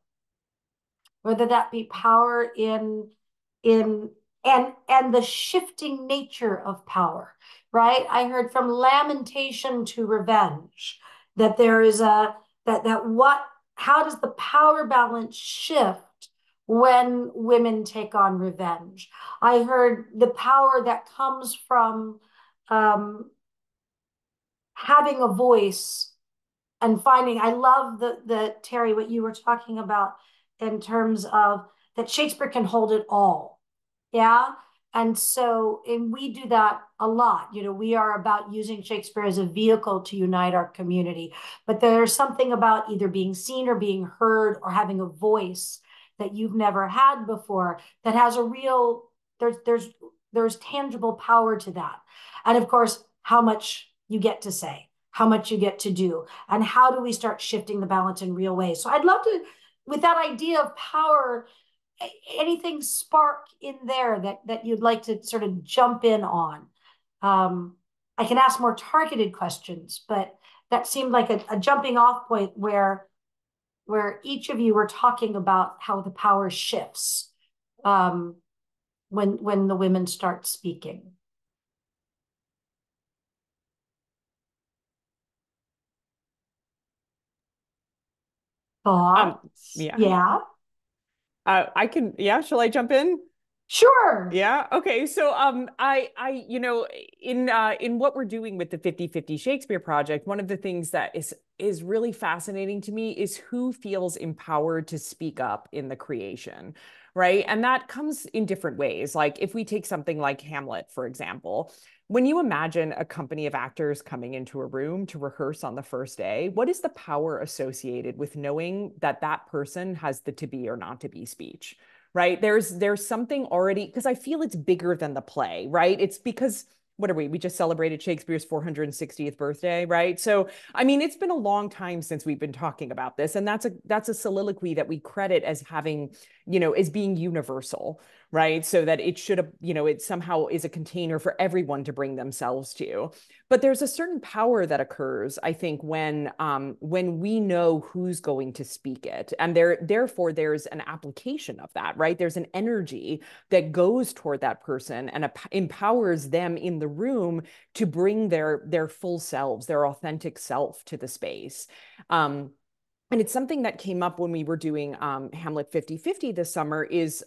whether that be power in and the shifting nature of power, right? I heard from lamentation to revenge that there is how does the power balance shift when women take on revenge? I heard the power that comes from having a voice and finding. I love the Terri, what you were talking about in terms of that Shakespeare can hold it all. Yeah. And we do that a lot. We are about using Shakespeare as a vehicle to unite our community. But there's something about either being seen or being heard or having a voice that you've never had before that has a real, there's there's tangible power to that. And of course, how much you get to say, how much you get to do, and how do we start shifting the balance in real ways. So I'd love to, with that idea of power, anything spark in there that you'd like to sort of jump in on. I can ask more targeted questions, but that seemed like a jumping off point where each of you were talking about how the power shifts when the women start speaking. Thoughts? Yeah. Yeah. I can, yeah, shall I jump in? Sure. Yeah. Okay. So in what we're doing with the 50/50 Shakespeare project, one of the things that is really fascinating to me is who feels empowered to speak up in the creation, right? And that comes in different ways. Like if we take something like Hamlet, for example, when you imagine a company of actors coming into a room to rehearse on the first day, what is the power associated with knowing that that person has the to be or not to be speech? Right? There's something already, because I feel it's bigger than the play, right? It's because what are we? We just celebrated Shakespeare's 460th birthday, right? So, I mean, it's been a long time since we've been talking about this, and that's a soliloquy that we credit as having, as being universal, right? So that it should have, it somehow is a container for everyone to bring themselves to. But there's a certain power that occurs, I think, when we know who's going to speak it, and therefore there's an application of that, right? There's an energy that goes toward that person and empowers them in the room to bring their full selves, their authentic self to the space. And it's something that came up when we were doing Hamlet 50/50 this summer is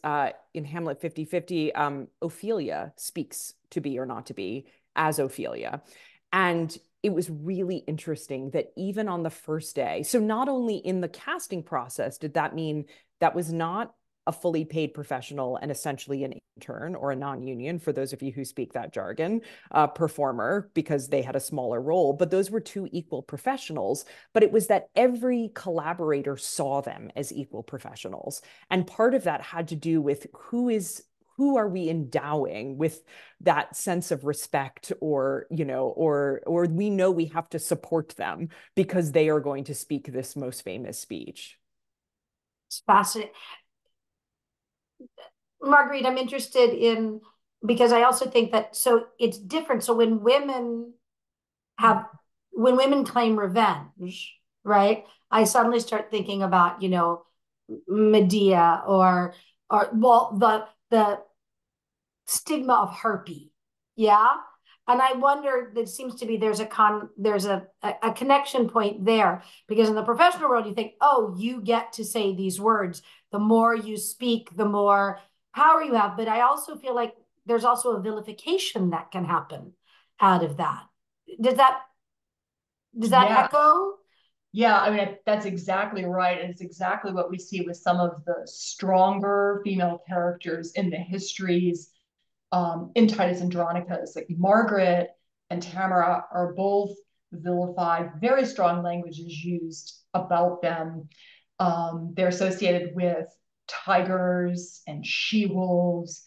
in Hamlet 50/50, Ophelia speaks to be or not to be as Ophelia. And it was really interesting that even on the first day, so not only in the casting process did that mean that was not a fully paid professional and essentially an intern or a non-union, for those of you who speak that jargon, performer, because they had a smaller role, but those were two equal professionals. But it was that every collaborator saw them as equal professionals. And part of that had to do with who are we endowing with that sense of respect, or we know we have to support them because they are going to speak this most famous speech. It's fascinating. Marguerite, I'm interested in, because I also think that, so it's different. So when women claim revenge, right? I suddenly start thinking about, Medea or well, the stigma of harpy. Yeah. And I wonder, it seems to be there's a connection point there, because in the professional world, you think, oh, you get to say these words. The more you speak, the more power you have. But I also feel like there's also a vilification that can happen out of that. Does that Yeah. echo? Yeah, I mean, that's exactly right. And it's exactly what we see with some of the stronger female characters in the histories, in Titus Andronicus. Like Margaret and Tamara are both vilified, very strong language is used about them. They're associated with tigers and she-wolves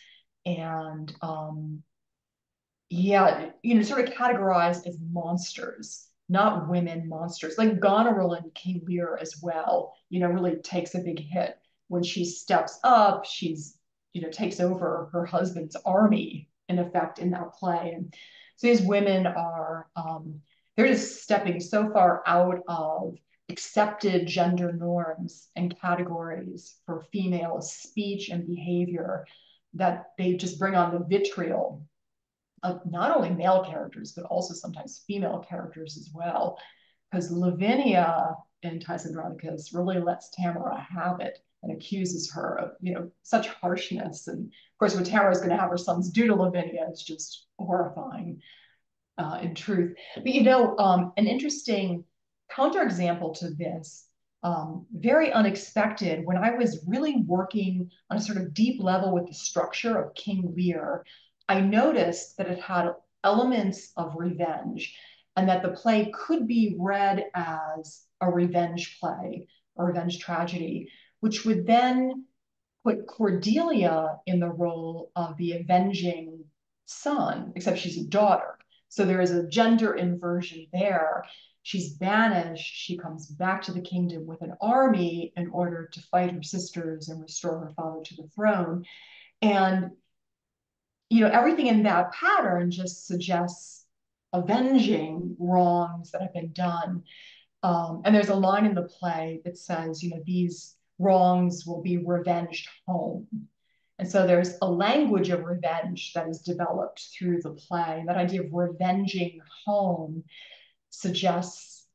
and sort of categorized as monsters, not women monsters. Like Goneril in King Lear as well, really takes a big hit when she steps up. She's, takes over her husband's army in effect in that play. And so these women are, they're just stepping so far out of accepted gender norms and categories for female speech and behavior that they just bring on the vitriol of not only male characters, but also sometimes female characters as well. Because Lavinia in Titus Andronicus really lets Tamara have it and accuses her of, such harshness. And of course, what Tamara is going to have her sons do to Lavinia is just horrifying in truth. But, an interesting counterexample to this, very unexpected, when I was really working on a sort of deep level with the structure of King Lear, I noticed that it had elements of revenge and that the play could be read as a revenge play, a revenge tragedy, which would then put Cordelia in the role of the avenging son, except she's a daughter. So there is a gender inversion there. She's banished. She comes back to the kingdom with an army in order to fight her sisters and restore her father to the throne. And, everything in that pattern just suggests avenging wrongs that have been done. And there's a line in the play that says, these wrongs will be revenged home. And so there's a language of revenge that is developed through the play. And that idea of revenging home suggests,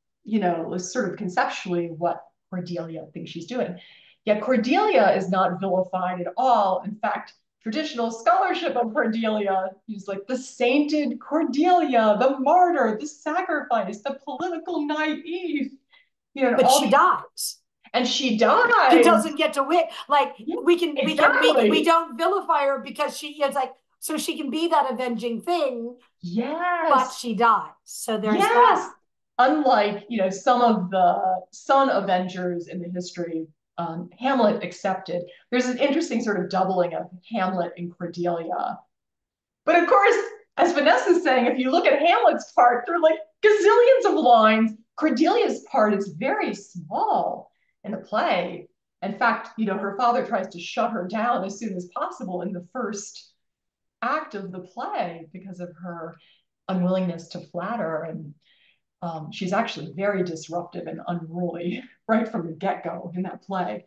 sort of conceptually what Cordelia thinks she's doing. Yet Cordelia is not vilified at all. In fact, traditional scholarship of Cordelia is like the sainted Cordelia, the martyr, the sacrifice, the political naive. But she dies. And she dies. She doesn't get to win. Like exactly. we don't vilify her because she is like, so she can be that avenging thing. Yes. But she dies. So there's that. Unlike, some of the son Avengers in the history, Hamlet accepted, there's an interesting sort of doubling of Hamlet and Cordelia. But of course, as Vanessa's saying, if you look at Hamlet's part, there are like gazillions of lines. Cordelia's part is very small in the play. In fact, her father tries to shut her down as soon as possible in the first act of the play because of her unwillingness to flatter. And she's actually very disruptive and unruly right from the get-go in that play.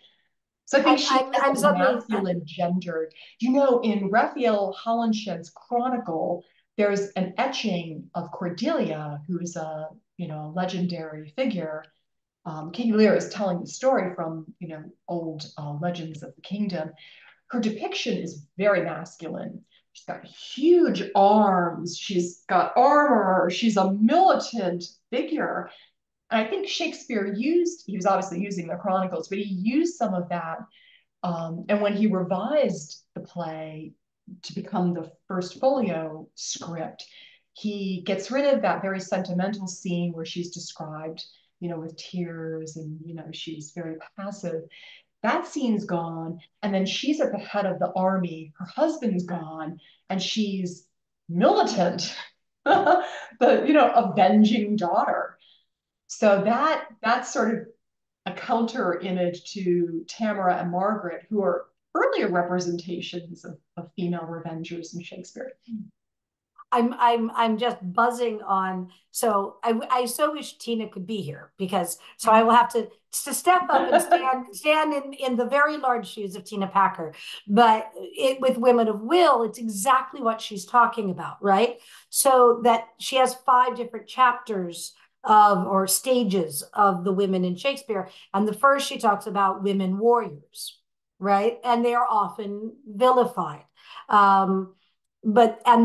So I think she's masculine gendered. In Raphael Holinshed's Chronicle, there's an etching of Cordelia, who is a legendary figure. King Lear is telling the story from old legends of the kingdom. Her depiction is very masculine. She's got huge arms. She's got armor. She's a militant figure. And I think Shakespeare he was obviously using the Chronicles, but he used some of that. And when he revised the play to become the first folio script, he gets rid of that very sentimental scene where she's described, with tears and, she's very passive. That scene's gone. And then she's at the head of the army. Her husband's gone and she's militant, the, avenging daughter. So that's sort of a counter image to Tamara and Margaret, who are earlier representations of female revengers in Shakespeare. I'm just buzzing on. So I so wish Tina could be here because so I will have to step up and stand in the very large shoes of Tina Packer. But with Women of Will, it's exactly what she's talking about, right? So that she has 5 different chapters or stages of the women in Shakespeare. And the first, she talks about women warriors, right? And they are often vilified. And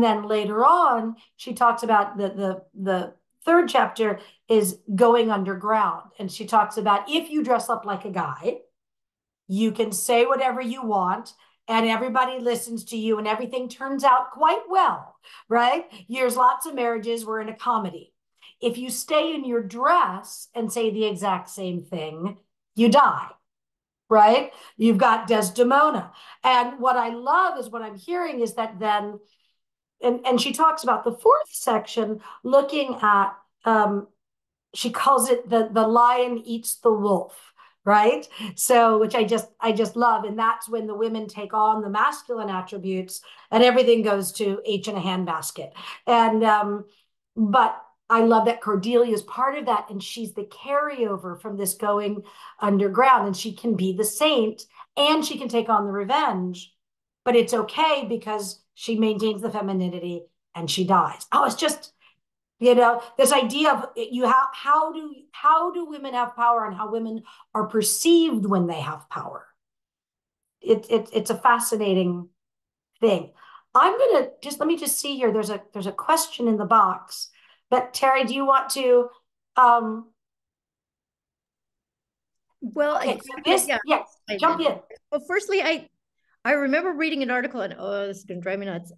then later on, she talks about the third chapter is going underground. And she talks about if you dress up like a guy, you can say whatever you want and everybody listens to you and everything turns out quite well, right? There's lots of marriages. We're in a comedy. If you stay in your dress and say the exact same thing, you die, right? You've got Desdemona. And what I love is what I'm hearing is that then, and she talks about the 4th section looking at, she calls it the lion eats the wolf, right? So, which I just love. And that's when the women take on the masculine attributes and everything goes to H in a handbasket. And, but I love that Cordelia is part of that. And she's the carryover from this going underground. And she can be the saint and she can take on the revenge. But it's okay because she maintains the femininity and she dies. Oh, it's just, this idea of how do women have power and how women are perceived when they have power. It's a fascinating thing. I'm gonna let me just see here. There's a question in the box. But Terri, do you want to? Well, okay, yes, jump in. Well, firstly, I remember reading an article, and this is going to drive me nuts.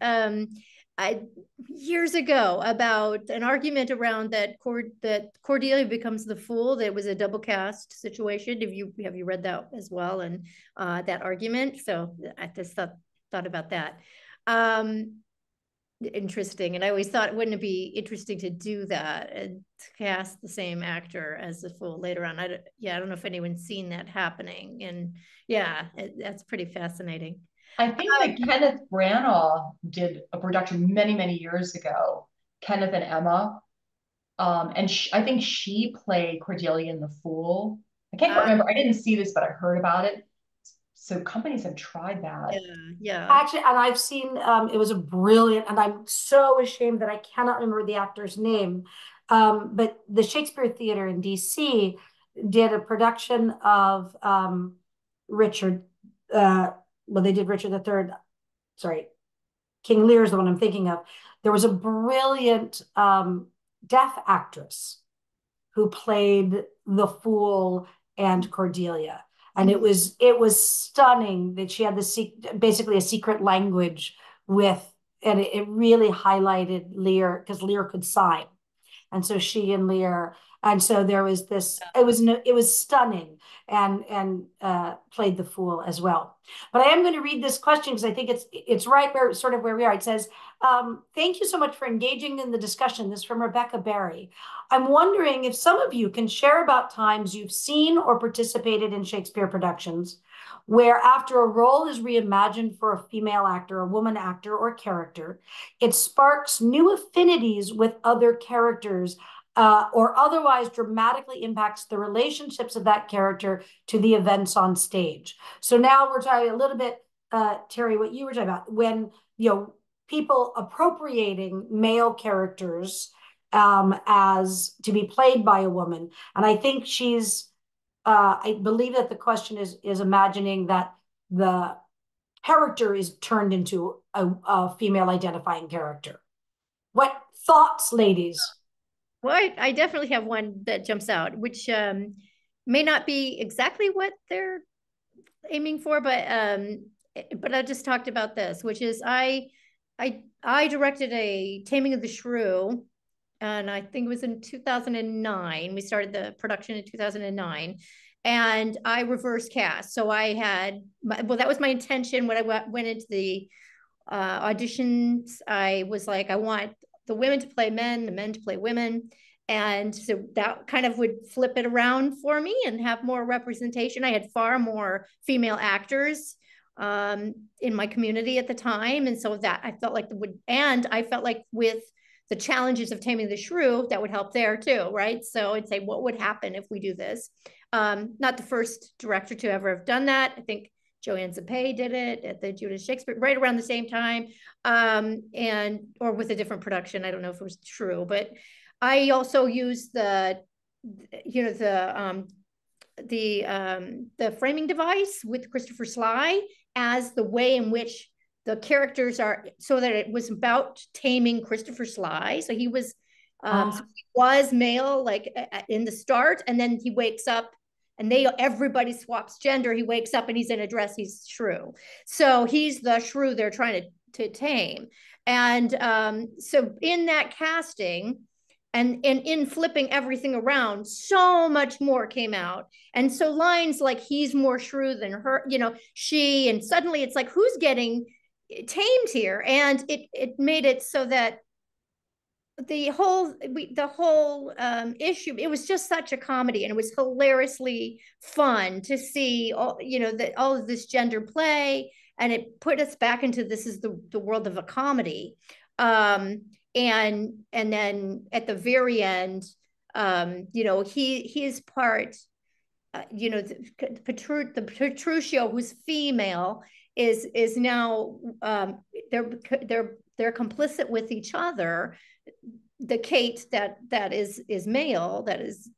Years ago about an argument around that Cordelia becomes the fool. That was a double cast situation. Have you read that as well? And that argument. So I just thought about that. interesting. And I always thought, wouldn't it be interesting to do that and to cast the same actor as the fool later on? I don't know if anyone's seen that happening. And yeah, that's pretty fascinating. I think that Kenneth Branagh did a production many, many years ago, Kenneth and Emma. And I think she played Cordelia in The Fool. I can't quite remember. I didn't see this, but I heard about it. So companies have tried that. Yeah. Actually, and I've seen it was a brilliant, and I'm so ashamed that I cannot remember the actor's name. But the Shakespeare Theater in DC did a production of Richard. Well, they did Richard III. Sorry, King Lear is the one I'm thinking of. There was a brilliant deaf actress who played the Fool and Cordelia. And it was stunning that she had basically a secret language with, and it really highlighted Lear because Lear could sign, and so she and Lear, and so there was this. It was stunning, and played the Fool as well. But I am going to read this question because I think it's right where sort of where we are. It says, "Thank you so much for engaging in the discussion." This is from Rebecca Berry. "I'm wondering if some of you can share about times you've seen or participated in Shakespeare productions where after a role is reimagined for a female actor, a woman actor, or character, it sparks new affinities with other characters, or otherwise dramatically impacts the relationships of that character to the events on stage." So now we're talking a little bit, Terri, what you were talking about, when, people appropriating male characters as to be played by a woman. And I think I believe that the question is imagining that the character is turned into a female identifying character. What thoughts, ladies? Well, I definitely have one that jumps out, which may not be exactly what they're aiming for, but I just talked about this, which is I directed a Taming of the Shrew, and I think it was in 2009. We started the production in 2009, and I reverse cast. So I had, that was my intention when I went into the auditions. I was like, I want the women to play men, the men to play women. And so that kind of would flip it around for me and have more representation. I had far more female actors in my community at the time. And so that I felt like I felt like with the challenges of Taming the Shrew, that would help there too, right? So I'd say, what would happen if we do this? Not the first director to ever have done that. I think Joanne Zapay did it at the Judas Shakespeare right around the same time, or with a different production. I don't know if it was true, but I also used the framing device with Christopher Sly as the way in which the characters are, so that it was about taming Christopher Sly. So he was, so he was male, like in the start, and then he wakes up and everybody swaps gender. He wakes up and he's in a dress, he's shrew. So he's the shrew they're trying to tame. And so in that casting, and in flipping everything around, so much more came out. And so lines like he's more shrew than her, she, and suddenly it's like, who's getting tamed here? And it made it so that the whole issue, it was just such a comedy, and it was hilariously fun to see all of this gender play, and it put us back into this is the world of a comedy. And then at the very end, his part, the Petruchio, who's female, is now they're complicit with each other. The Kate that is male, that is,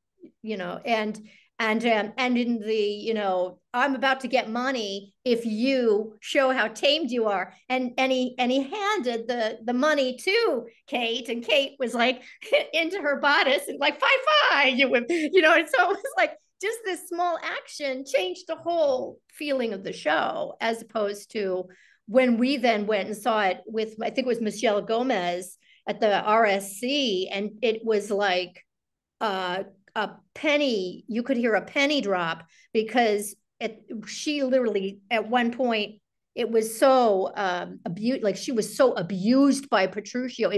and in the, I'm about to get money if you show how tamed you are, and he handed the money to Kate, and Kate was like into her bodice and like fi, and so it was like just this small action changed the whole feeling of the show, as opposed to when we then went and saw it with, I think it was Michelle Gomez at the RSC, and it was like a penny, you could hear a penny drop, because she literally at one point it was so abused, like she was so abused by Petruchio.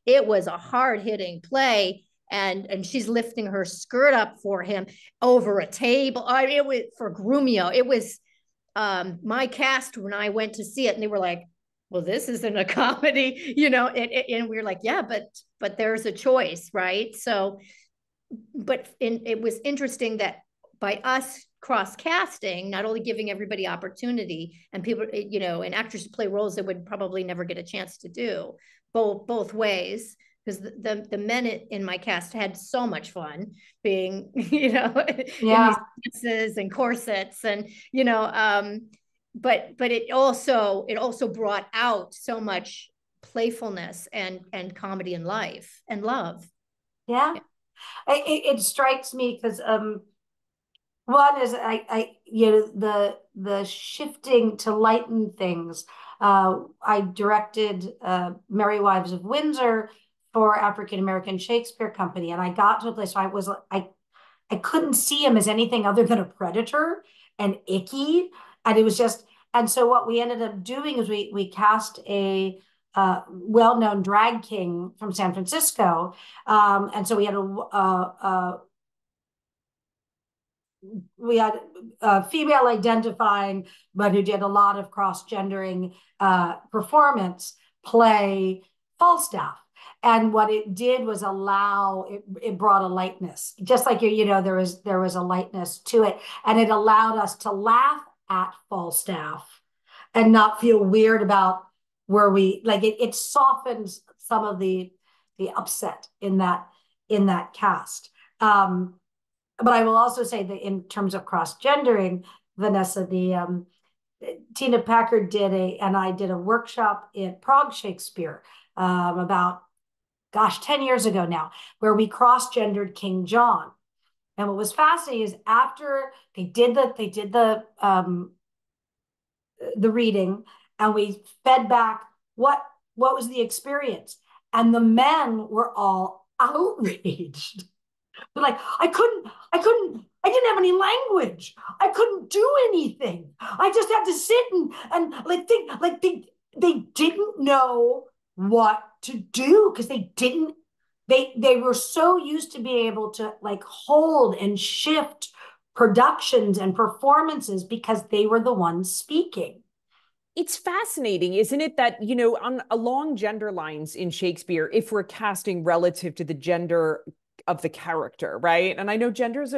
It was a hard-hitting play. And she's lifting her skirt up for him over a table. It was for Grumio. It was my cast when I went to see it, and they were like, well, this isn't a comedy, and we were like, yeah, but there's a choice, right? So, but it was interesting that by us cross casting, not only giving everybody opportunity and people, and actors to play roles that would probably never get a chance to do, both ways, because the men in my cast had so much fun being, in these dresses and corsets, and but it also brought out so much playfulness and comedy and life and love. Yeah. It strikes me because one is the shifting to lighten things. I directed Merry Wives of Windsor for African American Shakespeare Company, and I got to a place where I couldn't see him as anything other than a predator and icky, and it was just. And so what we ended up doing is we cast a well-known drag king from San Francisco, and so we had a female identifying, but who did a lot of cross-gendering performance play Falstaff. And what it did was it brought a lightness, just like there was a lightness to it, and it allowed us to laugh at Falstaff and not feel weird about where it softens some of the upset in that cast. But I will also say that in terms of cross-gendering, Vanessa, Tina Packard and I did a workshop at Prague Shakespeare about, 10 years ago now, where we cross-gendered King John. And what was fascinating is after they did the reading, and we fed back what was the experience, and the men were all outraged. But like, I didn't have any language. I couldn't do anything. I just had to sit and think, like they didn't know what to do because they were so used to being able to like hold and shift productions and performances because they were the ones speaking. It's fascinating, isn't it, that, along gender lines in Shakespeare, if we're casting relative to the gender of the character, right? And I know gender is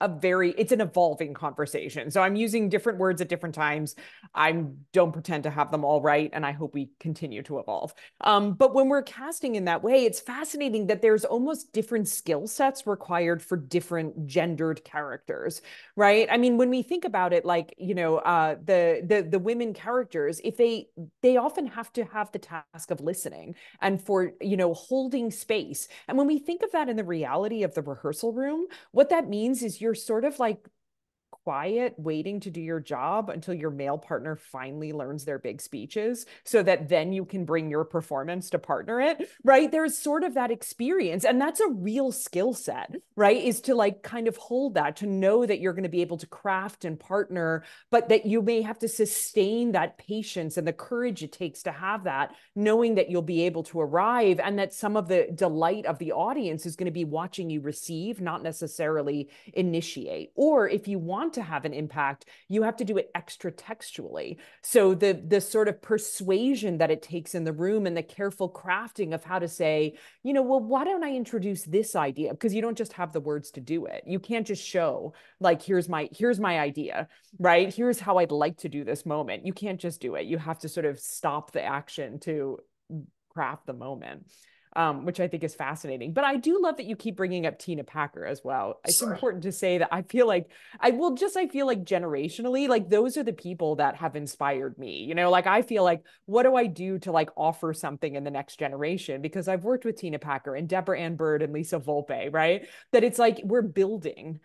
it's an evolving conversation. So I'm using different words at different times. I don't pretend to have them all right, and I hope we continue to evolve. But when we're casting in that way, it's fascinating that there's almost different skill sets required for different gendered characters, right? I mean, when we think about it, like, the women characters, if they often have to have the task of listening and for, holding space. And when we think of that in the reality of the rehearsal room, what that means is you're sort of like quiet, waiting to do your job until your male partner finally learns their big speeches so that then you can bring your performance to partner it, right? There's sort of that experience. And that's a real skill set, right? Is to like kind of hold that, to know that you're going to be able to craft and partner, but that you may have to sustain that patience and the courage it takes to have that, knowing that you'll be able to arrive and that some of the delight of the audience is going to be watching you receive, not necessarily initiate. Or if you want to have an impact, you have to do it extra textually. So the sort of persuasion that it takes in the room and the careful crafting of how to say, well, why don't I introduce this idea? Because you don't just have the words to do it. You can't just show like, here's my idea, right? Here's how I'd like to do this moment. You can't just do it. You have to sort of stop the action to craft the moment. Which I think is fascinating. But I do love that you keep bringing up Tina Packer as well. It's important to say that I feel like generationally, like those are the people that have inspired me. Like I feel like, what do I do to like offer something in the next generation? Because I've worked with Tina Packer and Deborah Ann Bird and Lisa Volpe, right? That it's like we're building,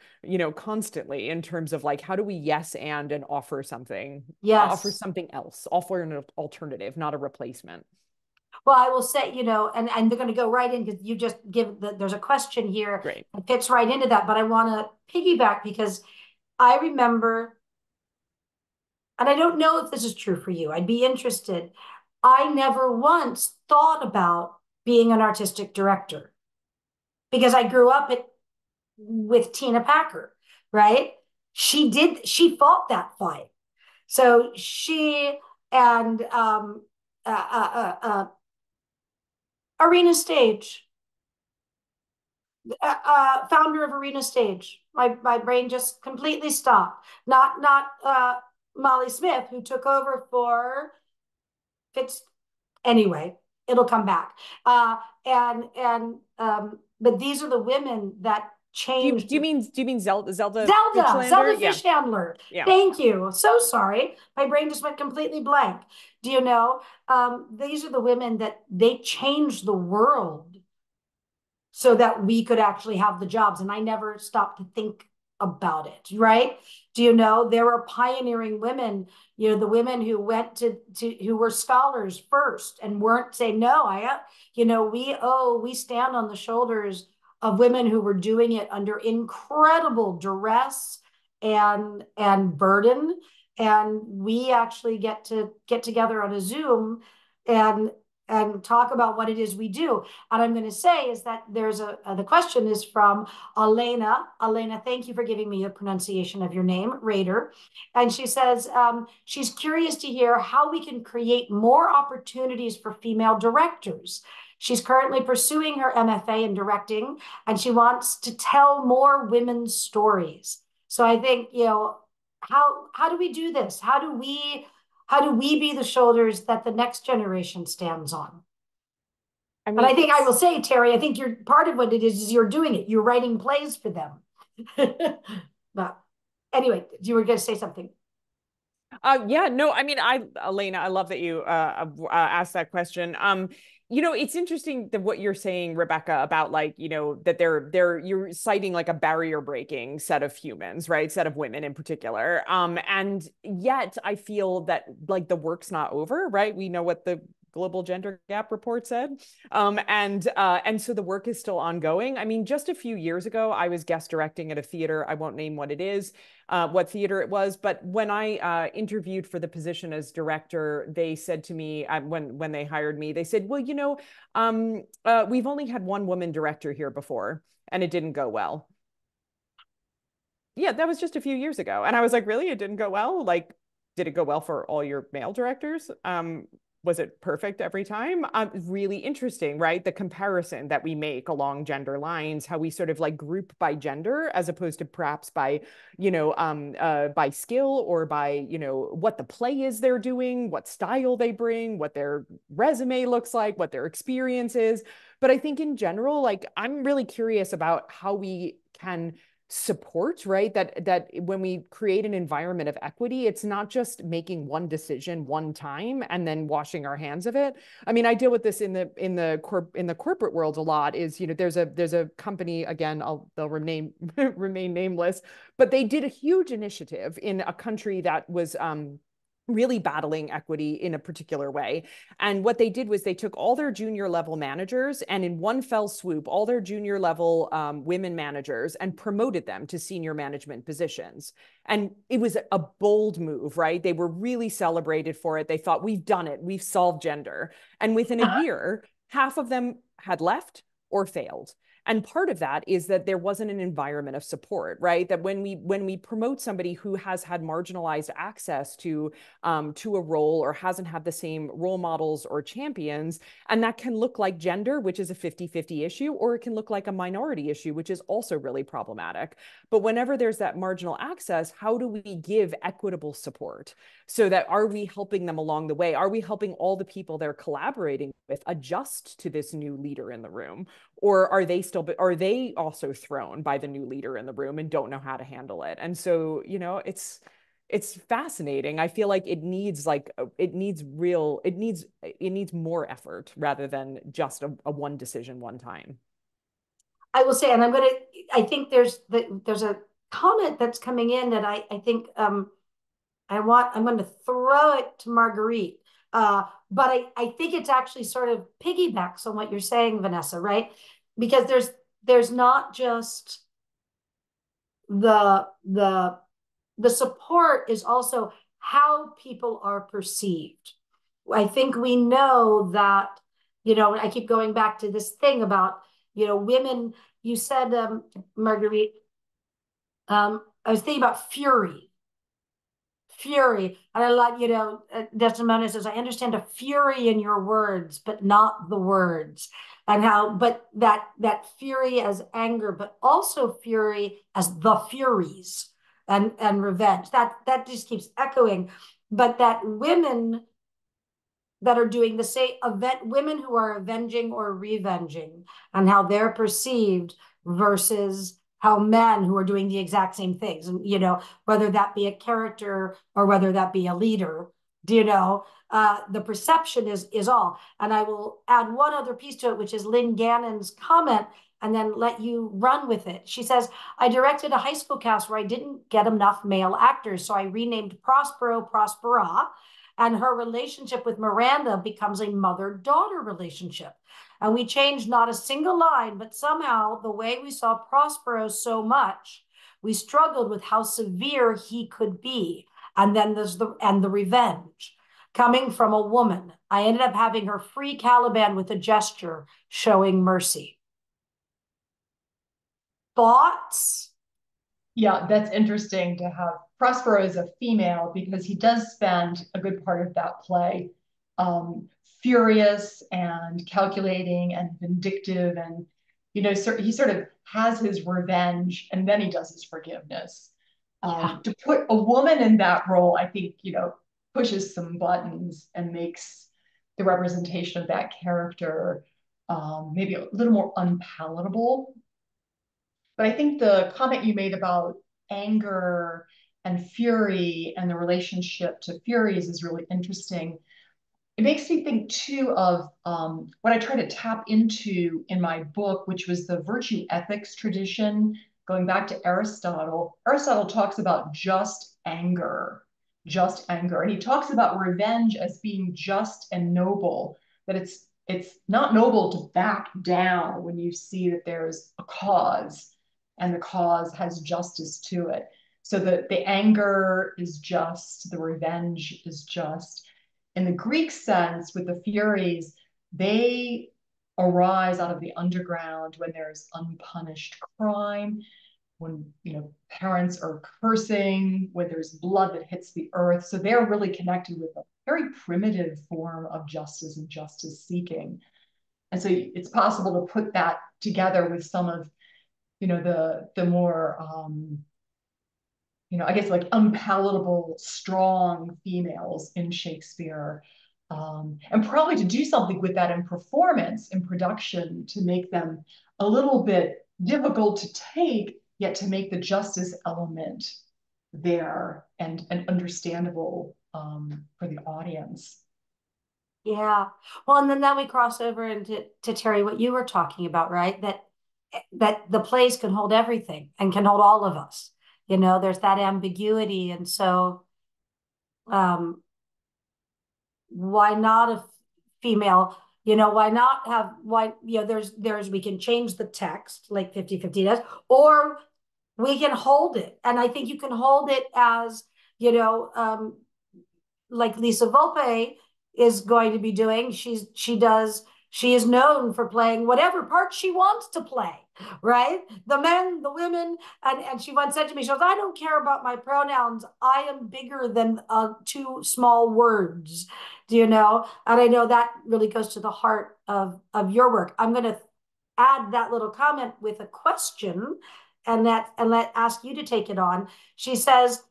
constantly in terms of like, how do we yes and offer something, offer something else, offer an alternative, not a replacement. Well, I will say, and they're going to go right in because you just there's a question here that fits right into that, but I want to piggyback because I remember and I don't know if this is true for you, I'd be interested. I never once thought about being an artistic director because I grew up with Tina Packer, right? She fought that fight. So she and Arena Stage, founder of Arena Stage. My brain just completely stopped. Not Molly Smith, who took over for Fitz. Anyway, it'll come back. But these are the women that changed. Do you mean Zelda Zelda Yeah. Fish Handler. Yeah. Thank you. So sorry. My brain just went completely blank. Do you know? These are the women that they changed the world so that we could actually have the jobs. And I never stopped to think about it, right? Do you know, there were pioneering women, you know, the women who went to who were scholars first and weren't saying, no, we stand on the shoulders of women who were doing it under incredible duress and burden. And we actually get to get together on a Zoom and talk about what it is we do. And I'm going to say is that there's the question is from Elena. Elena, thank you for giving me the pronunciation of your name, Raider. And she says she's curious to hear how we can create more opportunities for female directors. She's currently pursuing her MFA in directing, and she wants to tell more women's stories. So I think, how do we do this? How do we be the shoulders that the next generation stands on? I mean, and I think I will say, Terri, I think you're part of what it is you're doing it. You're writing plays for them. But anyway, you were going to say something. Yeah, no, I mean, Elena, I love that you asked that question. It's interesting that what you're saying, Rebecca, about like, that you're citing like a barrier breaking set of humans, right? Set of women in particular. And yet I feel that like the work's not over, right? We know what the Global Gender Gap report said. And so the work is still ongoing. I mean, just a few years ago, I was guest directing at a theater. I won't name what it is, what theater it was. But when I interviewed for the position as director, they said to me, when they hired me, they said, well, we've only had one woman director here before, and it didn't go well. Yeah, that was just a few years ago. And I was like, really? It didn't go well? Like, did it go well for all your male directors? Was it perfect every time? Really interesting, right? The comparison that we make along gender lines, how we sort of like group by gender as opposed to perhaps by, by skill or by, what the play is they're doing, what style they bring, what their resume looks like, what their experience is. But I think in general, like, I'm really curious about how we can support, right? That when we create an environment of equity, it's not just making one decision one time and then washing our hands of it. I mean, I deal with this in the corporate world a lot. Is there's a company, again, they'll remain nameless, but they did a huge initiative in a country that was really battling equity in a particular way. And what they did was they took all their junior level managers and in one fell swoop, all their junior level women managers and promoted them to senior management positions. And it was a bold move, right? They were really celebrated for it. They thought, we've done it. We've solved gender. And within a year, half of them had left or failed. And part of that is that there wasn't an environment of support, right? That when we promote somebody who has had marginalized access to a role or hasn't had the same role models or champions, and that can look like gender, which is a 50-50 issue, or it can look like a minority issue, which is also really problematic. But whenever there's that marginal access, how do we give equitable support? So that are we helping them along the way? Are we helping all the people they're collaborating with adjust to this new leader in the room? Or are they also thrown by the new leader in the room and don't know how to handle it? And so, it's fascinating. I feel like it needs more effort rather than just a one decision one time. I will say, and I think there's a comment that's coming in that I think I'm going to throw it to Margeurite. But I think it's actually sort of piggybacks on what you're saying, Vanessa, right? Because there's not just the support is also how people are perceived. I think we know that, I keep going back to this thing about, women, you said, Margeurite, I was thinking about fury. And I like, Desdemona says, I understand a fury in your words, but not the words. And how, but that fury as anger, but also fury as the furies and revenge. That just keeps echoing. But that women that are doing the same women who are avenging or revenging, and how they're perceived versus how men who are doing the exact same things, and whether that be a character or whether that be a leader, the perception is all. And I will add one other piece to it, which is Lynn Gannon's comment, and then let you run with it. She says, I directed a high school cast where I didn't get enough male actors, so I renamed Prospero Prospera, and her relationship with Miranda becomes a mother-daughter relationship. And we changed not a single line, but somehow the way we saw Prospero so much, we struggled with how severe he could be. And then there's the revenge coming from a woman. I ended up having her free Caliban with a gesture showing mercy. Thoughts? Yeah, that's interesting to have Prospero as a female, because he does spend a good part of that play furious and calculating and vindictive, and he sort of has his revenge and then he does his forgiveness. To put a woman in that role, I think pushes some buttons and makes the representation of that character maybe a little more unpalatable. But I think the comment you made about anger and fury and the relationship to furies is really interesting. It makes me think too of what I try to tap into in my book, which was the virtue ethics tradition, going back to Aristotle. Aristotle talks about just anger. And he talks about revenge as being just and noble, that it's not noble to back down when you see that there's a cause and the cause has justice to it. So the anger is just, the revenge is just. In the Greek sense, with the Furies, they arise out of the underground when there's unpunished crime, when parents are cursing, when there's blood that hits the earth. So they're really connected with a very primitive form of justice and justice seeking. And so it's possible to put that together with some of the more I guess like unpalatable, strong females in Shakespeare. And probably to do something with that in performance, in production, to make them a little bit difficult to take, yet to make the justice element there and understandable for the audience. Yeah. Well, and then we cross over into Terri, what you were talking about, right? That the plays can hold everything and can hold all of us. There's that ambiguity. And so why not a female? Why not have, there's, we can change the text like 50-50 does, or we can hold it. And I think you can hold it as, like Lisa Volpe is going to be doing. She is known for playing whatever part she wants to play, right? The men, the women, and she once said to me, she goes, I don't care about my pronouns. I am bigger than two small words, And I know that really goes to the heart of your work. I'm going to add that little comment with a question and ask you to take it on. She says,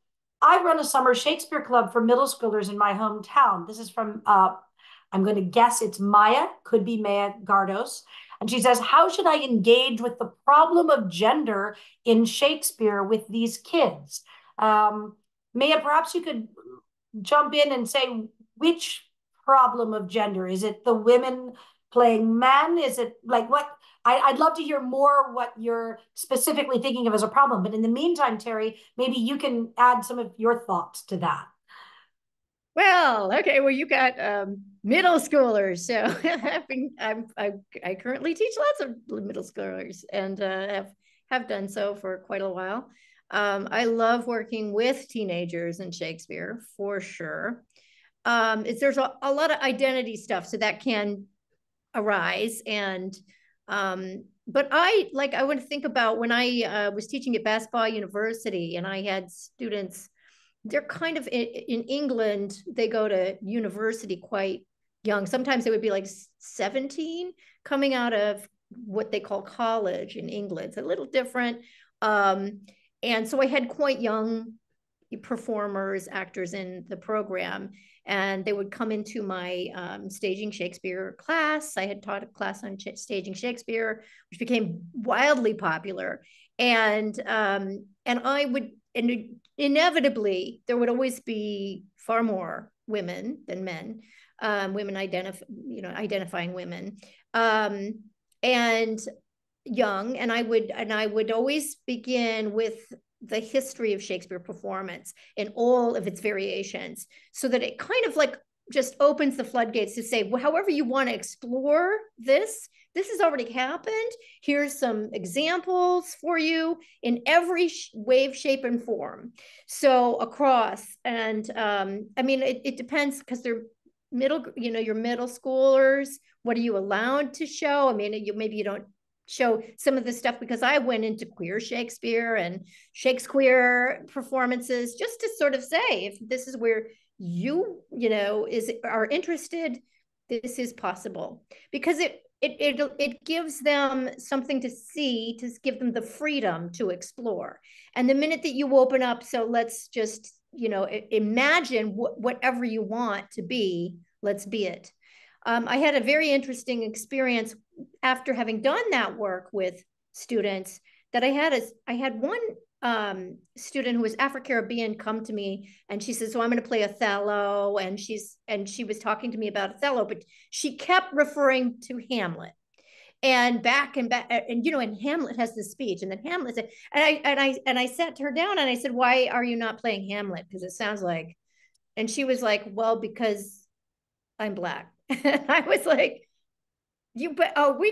I run a summer Shakespeare club for middle schoolers in my hometown. This is from I'm going to guess it's Maya, could be Maya Gardos. And she says, how should I engage with the problem of gender in Shakespeare with these kids? Maya, perhaps you could jump in and say, which problem of gender? Is it the women playing men? Is it like what? I'd love to hear more what you're specifically thinking of as a problem. But in the meantime, Terri, maybe you can add some of your thoughts to that. Well, okay. Well, you got middle schoolers, so I currently teach lots of middle schoolers, and have done so for quite a while. I love working with teenagers in Shakespeare, for sure. There's a lot of identity stuff, so that can arise. But I want to think about when I was teaching at Basketball University, and I had students. They're kind of in England, they go to university quite young. Sometimes they would be like 17 coming out of what they call college in England. It's a little different. And so I had quite young performers, actors in the program, and they would come into my staging Shakespeare class. I had taught a class on staging Shakespeare, which became wildly popular. And I would, and inevitably, there would always be far more women than men, identifying women, and young. And I would always begin with the history of Shakespeare performance in all of its variations, so that it kind of like just opens the floodgates to say, well, however you want to explore this has already happened. Here's some examples for you in every wave, shape, and form. So across, and I mean, it depends, because they're your middle schoolers. What are you allowed to show? I mean, maybe you don't show some of the stuff, because I went into queer Shakespeare and Shakespeare performances, just to sort of say, if this is where you are interested, this is possible, because it gives them something to see, to give them the freedom to explore. And the minute that you open up, so let's just imagine whatever you want to be, let's be it. I had a very interesting experience after having done that work with students, that I had one student who was Afro-Caribbean come to me, and she says, so I'm going to play Othello. And she was talking to me about Othello, but she kept referring to Hamlet. And back, and Hamlet has this speech, and then Hamlet said, and I sat her down and I said, why are you not playing Hamlet? Because it sounds like, and she was like, well, because I'm Black. And I was like, we